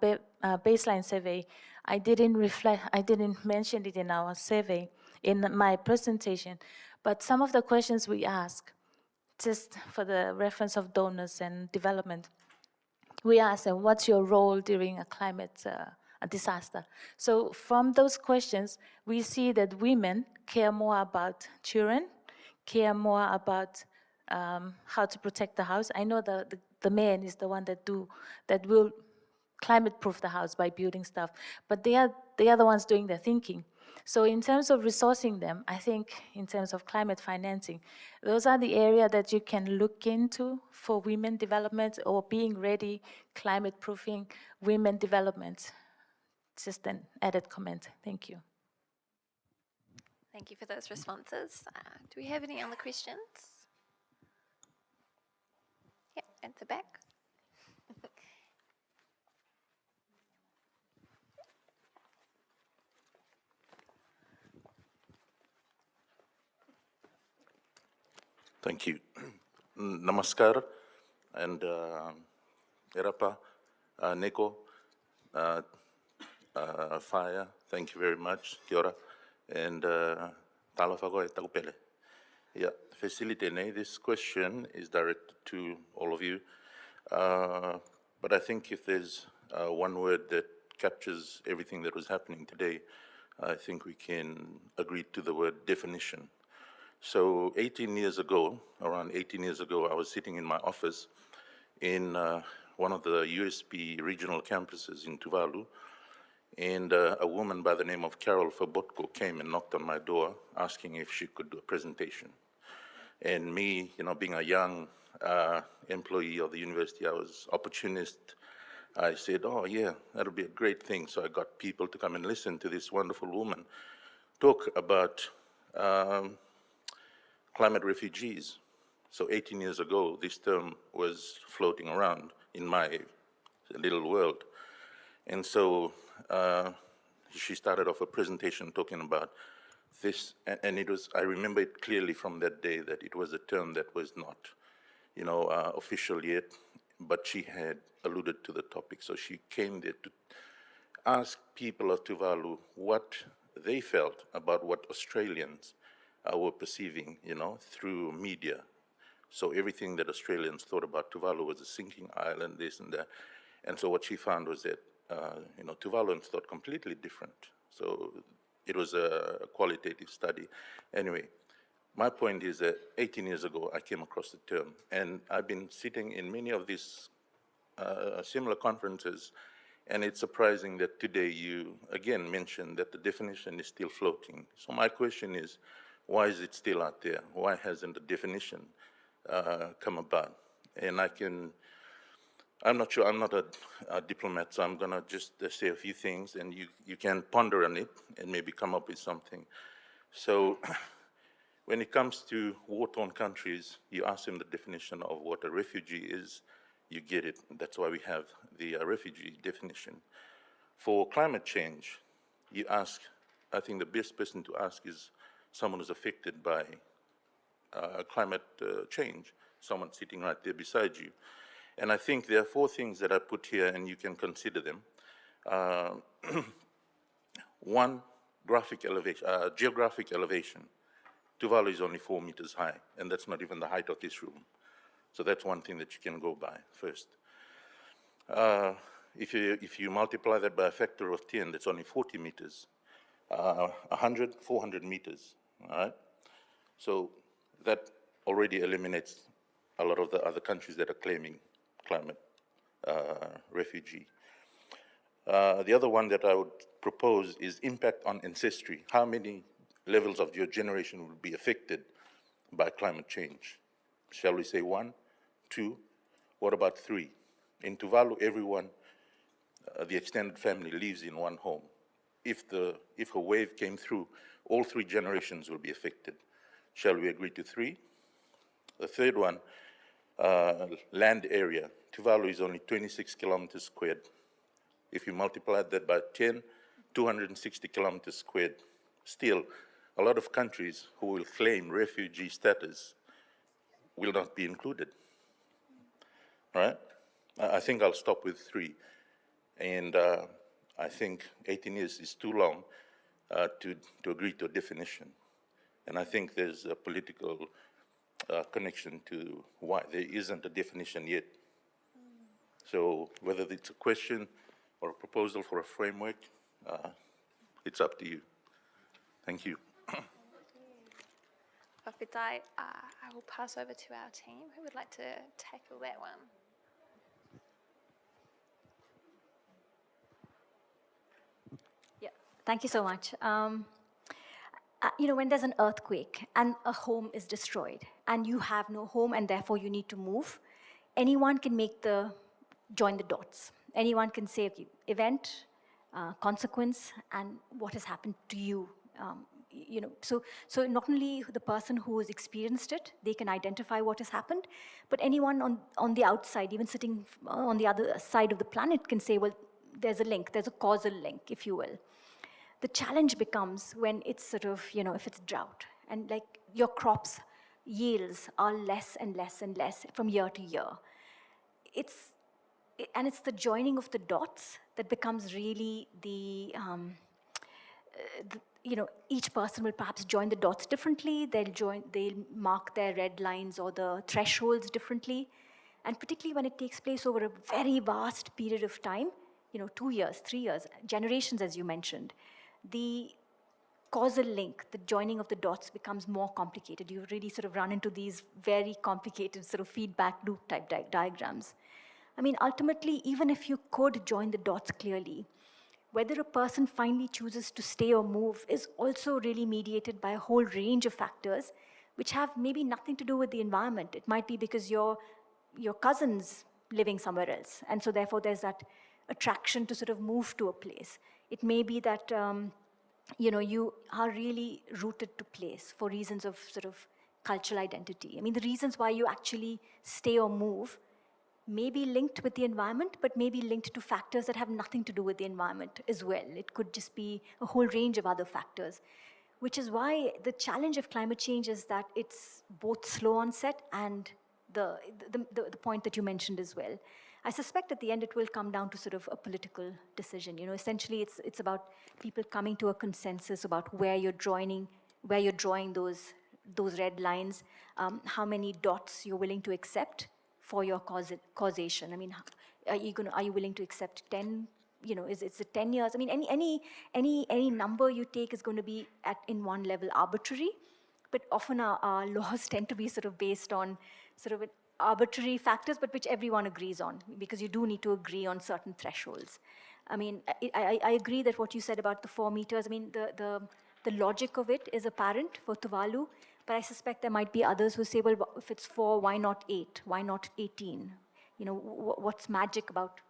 baseline survey, I didn't mention it in our survey, in my presentation, but some of the questions we ask, just for the reference of donors and development, we asked them, what's your role during a climate disaster? So from those questions, we see that women care more about children, care more about how to protect the house. I know the man is the one that will climate-proof the house by building stuff, but they are the ones doing the thinking. So in terms of resourcing them, I think in terms of climate financing, those are the area that you can look into for women development or being ready, climate-proofing women development. Just an added comment. Thank you. Thank you for those responses. Do we have any other questions? Yeah, at the back. Thank you. Namaskar and Erapa, Neko, Faya, thank you very much, Kia ora, and Talafago e Takupele. Yeah, facilitating this question is directed to all of you, but I think if there's one word that captures everything that was happening today, I think we can agree to the word definition. So 18 years ago, around 18 years ago, I was sitting in my office in one of the USP regional campuses in Tuvalu, and a woman by the name of Carol Fabotko came and knocked on my door asking if she could do a presentation. And me, being a young employee of the university, I was opportunist. I said, oh yeah, that'll be a great thing. So I got people to come and listen to this wonderful woman talk about climate refugees. So 18 years ago, this term was floating around in my little world. And so she started off a presentation talking about this, and it was, I remember it clearly from that day that it was a term that was not, official yet, but she had alluded to the topic. So she came there to ask people of Tuvalu what they felt about what Australians were perceiving, through media. So everything that Australians thought about Tuvalu was a sinking island, this and that. And so what she found was that, Tuvaluans thought completely different. So it was a qualitative study. Anyway, my point is that 18 years ago, I came across the term, and I've been sitting in many of these similar conferences, and it's surprising that today you again mentioned that the definition is still floating. So my question is, why is it still out there? Why hasn't the definition come about? And I'm not sure, I'm not a diplomat, so I'm gonna just say a few things, and you can ponder on it and maybe come up with something. So when it comes to war-torn countries, you ask them the definition of what a refugee is, you get it. That's why we have the refugee definition. For climate change, you ask, I think the best person to ask is someone who's affected by climate change, someone sitting right there beside you. And I think there are 4 things that I put here, and you can consider them. 1, geographic elevation. Tuvalu is only 4 meters high, and that's not even the height of this room. So that's one thing that you can go by first. If you multiply that by a factor of 10, that's only 40 meters. 400 meters, all right? So that already eliminates a lot of the other countries that are claiming climate refugee. The other one that I would propose is impact on ancestry. How many levels of your generation will be affected by climate change? Shall we say 1, 2? What about 3? In Tuvalu, everyone, the extended family lives in one home. If a wave came through, all 3 generations will be affected. Shall we agree to 3? The third one, land area. Tuvalu is only 26 kilometers squared. If you multiply that by 10, 260 kilometers squared. Still, a lot of countries who will claim refugee status will not be included, all right? I think I'll stop with 3. And I think 18 years is too long to agree to a definition. And I think there's a political connection to why there isn't a definition yet. So whether it's a question or a proposal for a framework, it's up to you. Thank you. Whawhitai, I will pass over to our team. Who would like to tackle that one? Yeah, thank you so much. When there's an earthquake and a home is destroyed and you have no home and therefore you need to move, anyone can join the dots. Anyone can say, okay, event, consequence, and what has happened to you. So not only the person who has experienced it, they can identify what has happened, but anyone on the outside, even sitting on the other side of the planet, can say, well, there's a link, there's a causal link, if you will. The challenge becomes when it's sort of, if it's drought, and like your crops yields are less and less and less from year to year. It's the joining of the dots that becomes really each person will perhaps join the dots differently. They'll mark their red lines or the thresholds differently. And particularly when it takes place over a very vast period of time, 2 years, 3 years, generations, as you mentioned, the causal link, the joining of the dots becomes more complicated. You really sort of run into these very complicated sort of feedback loop type diagrams. I mean, ultimately, even if you could join the dots clearly, whether a person finally chooses to stay or move is also really mediated by a whole range of factors which have maybe nothing to do with the environment. It might be because your cousin's living somewhere else, and so therefore there's that attraction to sort of move to a place. It may be that you are really rooted to place for reasons of sort of cultural identity. I mean, the reasons why you actually stay or move may be linked with the environment, but may be linked to factors that have nothing to do with the environment as well. It could just be a whole range of other factors, which is why the challenge of climate change is that it's both slow onset and the point that you mentioned as well. I suspect at the end it will come down to sort of a political decision. Essentially it's about people coming to a consensus about where you're drawing those red lines, how many dots you're willing to accept for your causation. I mean, are you willing to accept 10? Is it 10 years? I mean, any number you take is going to be in one level arbitrary, but often our laws tend to be sort of based on sort of arbitrary factors, but which everyone agrees on, because you do need to agree on certain thresholds. I mean, I agree that what you said about the 4 meters, I mean, the logic of it is apparent for Tuvalu, but I suspect there might be others who say, well, if it's 4, why not 8? Why not 18? What's magic about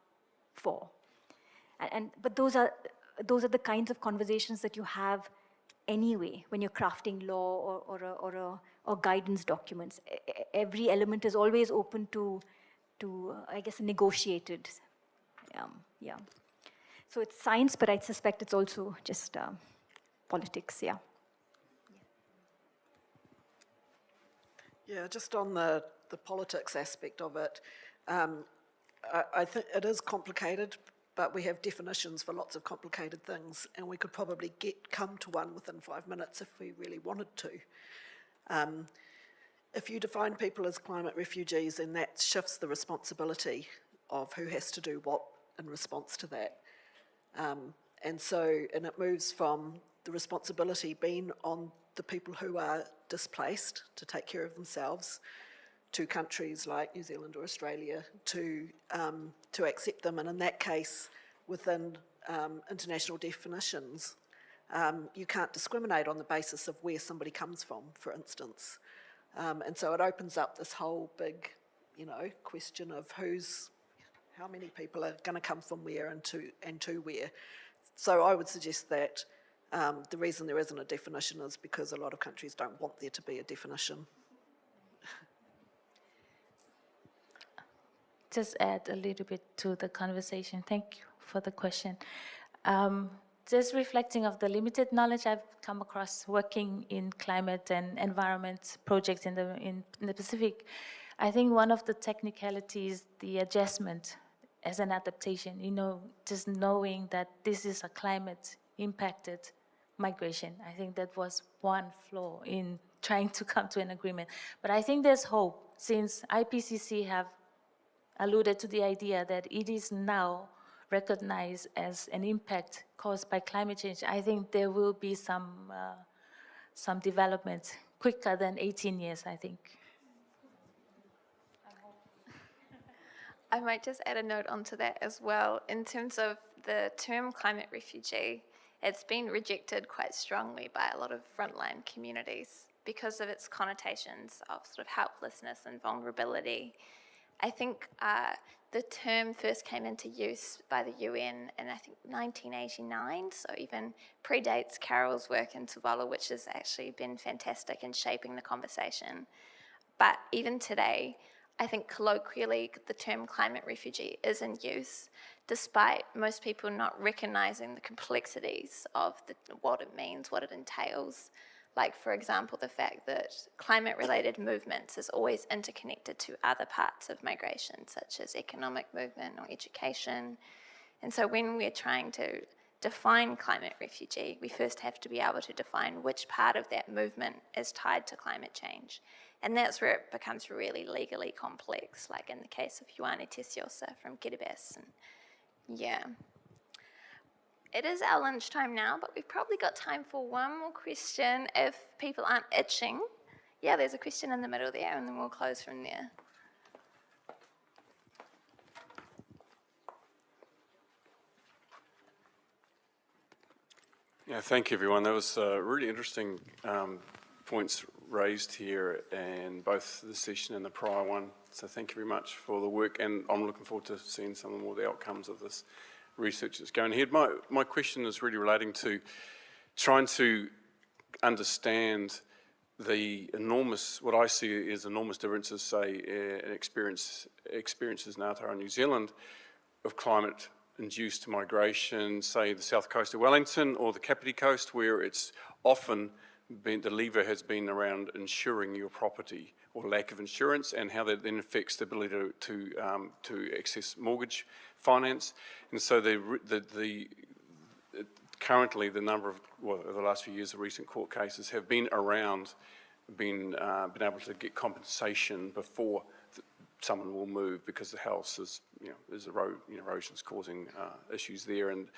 4? But those are the kinds of conversations that you have anyway when you're crafting law or guidance documents. Every element is always open to I guess, negotiated. Yeah. So it's science, but I suspect it's also just politics. Yeah. Yeah, just on the politics aspect of it, I think it is complicated, but we have definitions for lots of complicated things, and we could probably come to one within 5 minutes if we really wanted to. If you define people as climate refugees, then that shifts the responsibility of who has to do what in response to that. And it moves from the responsibility being on the people who are displaced to take care of themselves, to countries like New Zealand or Australia to accept them. And in that case, within international definitions, you can't discriminate on the basis of where somebody comes from, for instance. And so it opens up this whole big, question of how many people are going to come from where and to where. So I would suggest that the reason there isn't a definition is because a lot of countries don't want there to be a definition. Just add a little bit to the conversation. Thank you for the question. Just reflecting of the limited knowledge I've come across working in climate and environment projects in the Pacific, I think one of the technicalities, the adjustment as an adaptation, just knowing that this is a climate impacted migration. I think that was one flaw in trying to come to an agreement. But I think there's hope, since IPCC have alluded to the idea that it is now recognized as an impact caused by climate change. I think there will be some developments quicker than 18 years, I think. I might just add a note onto that as well. In terms of the term climate refugee, it's been rejected quite strongly by a lot of frontline communities because of its connotations of sort of helplessness and vulnerability. I think the term first came into use by the UN in, I think, 1989, so even predates Carol's work in Tuvalu, which has actually been fantastic in shaping the conversation. But even today, I think colloquially the term climate refugee is in use, despite most people not recognizing the complexities of what it means, what it entails. Like, for example, the fact that climate-related movements is always interconnected to other parts of migration, such as economic movement or education. And so when we're trying to define climate refugee, we first have to be able to define which part of that movement is tied to climate change. And that's where it becomes really legally complex, like in the case of Ioane Tesiosa from Kiribati. Yeah. It is our lunchtime now, but we've probably got time for one more question if people aren't itching. Yeah, there's a question in the middle there, and then we'll close from there. Yeah, thank you, everyone. That was really interesting points raised here in both the session and the prior one. So thank you very much for the work, and I'm looking forward to seeing some more of the outcomes of this research that's going ahead. My question is really relating to trying to understand the enormous, what I see is enormous differences, say, in experiences in Aotearoa New Zealand of climate-induced migration, say the south coast of Wellington or the Kapiti Coast, where it's often been, the lever has been around insuring your property or lack of insurance, and how that then affects the ability to access mortgage finance. And so currently the number of, well, over the last few years, the recent court cases have been around been able to get compensation before someone will move because the house is, there's erosion's causing issues there, and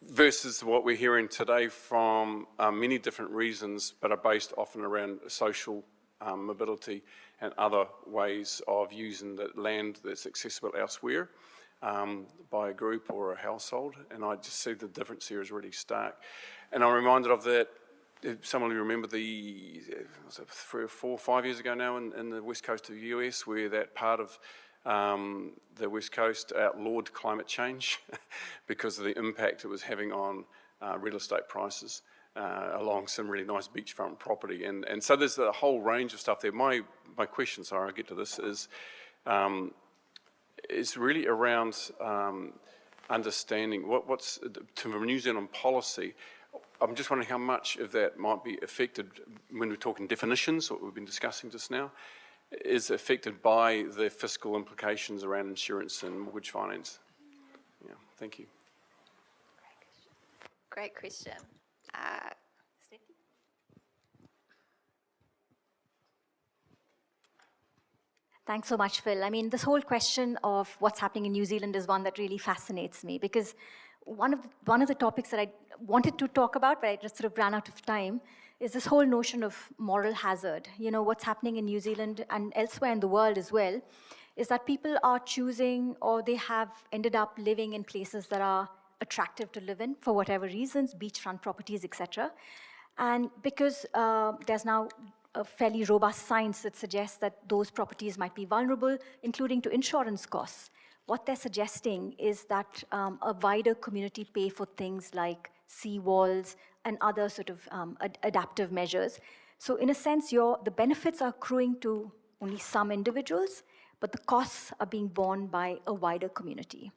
versus what we're hearing today from many different reasons, but are based often around social mobility and other ways of using the land that's accessible elsewhere by a group or a household. And I just see the difference here is really stark. And I'm reminded of that, some of you remember was it 3 or 4 or 5 years ago now in the west coast of the US, where that part of the west coast outlawed climate change because of the impact it was having on real estate prices along some really nice beachfront property. And so there's a whole range of stuff there. My question, sorry, I'll get to this, is really around understanding what's, to New Zealand policy. I'm just wondering how much of that might be affected when we're talking definitions, what we've been discussing just now, is affected by the fiscal implications around insurance and mortgage finance. Yeah, thank you. Great question. Steffi? Thanks so much, Phil. I mean, this whole question of what's happening in New Zealand is one that really fascinates me, because one of the topics that I wanted to talk about, but I just sort of ran out of time, is this whole notion of moral hazard. What's happening in New Zealand and elsewhere in the world as well, is that people are choosing, or they have ended up living in places that are attractive to live in for whatever reasons, beachfront properties, etc. And because there's now a fairly robust science that suggests that those properties might be vulnerable, including to insurance costs, what they're suggesting is that a wider community pay for things like seawalls and other sort of adaptive measures. So in a sense, the benefits are accruing to only some individuals, but the costs are being borne by a wider community.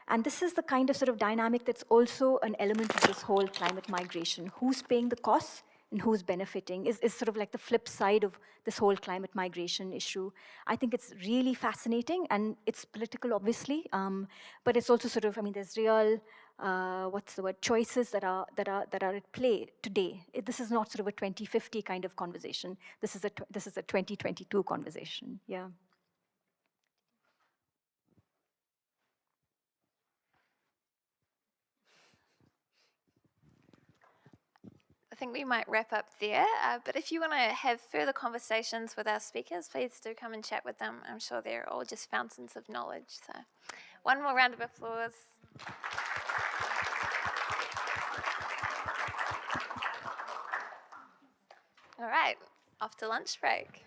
And this is the kind of sort of dynamic that's also an element of this whole climate migration. Who's paying the costs and who's benefiting is sort of like the flip side of this whole climate migration issue. I think it's really fascinating, and it's political, obviously, but it's also sort of, there's real, choices that are at play today. This is not sort of a 2050 kind of conversation. This is a 2022 conversation, yeah. I think we might wrap up there, but if you want to have further conversations with our speakers, please do come and chat with them. I'm sure they're all just fountains of knowledge. So one more round of applause. All right, off to lunch break.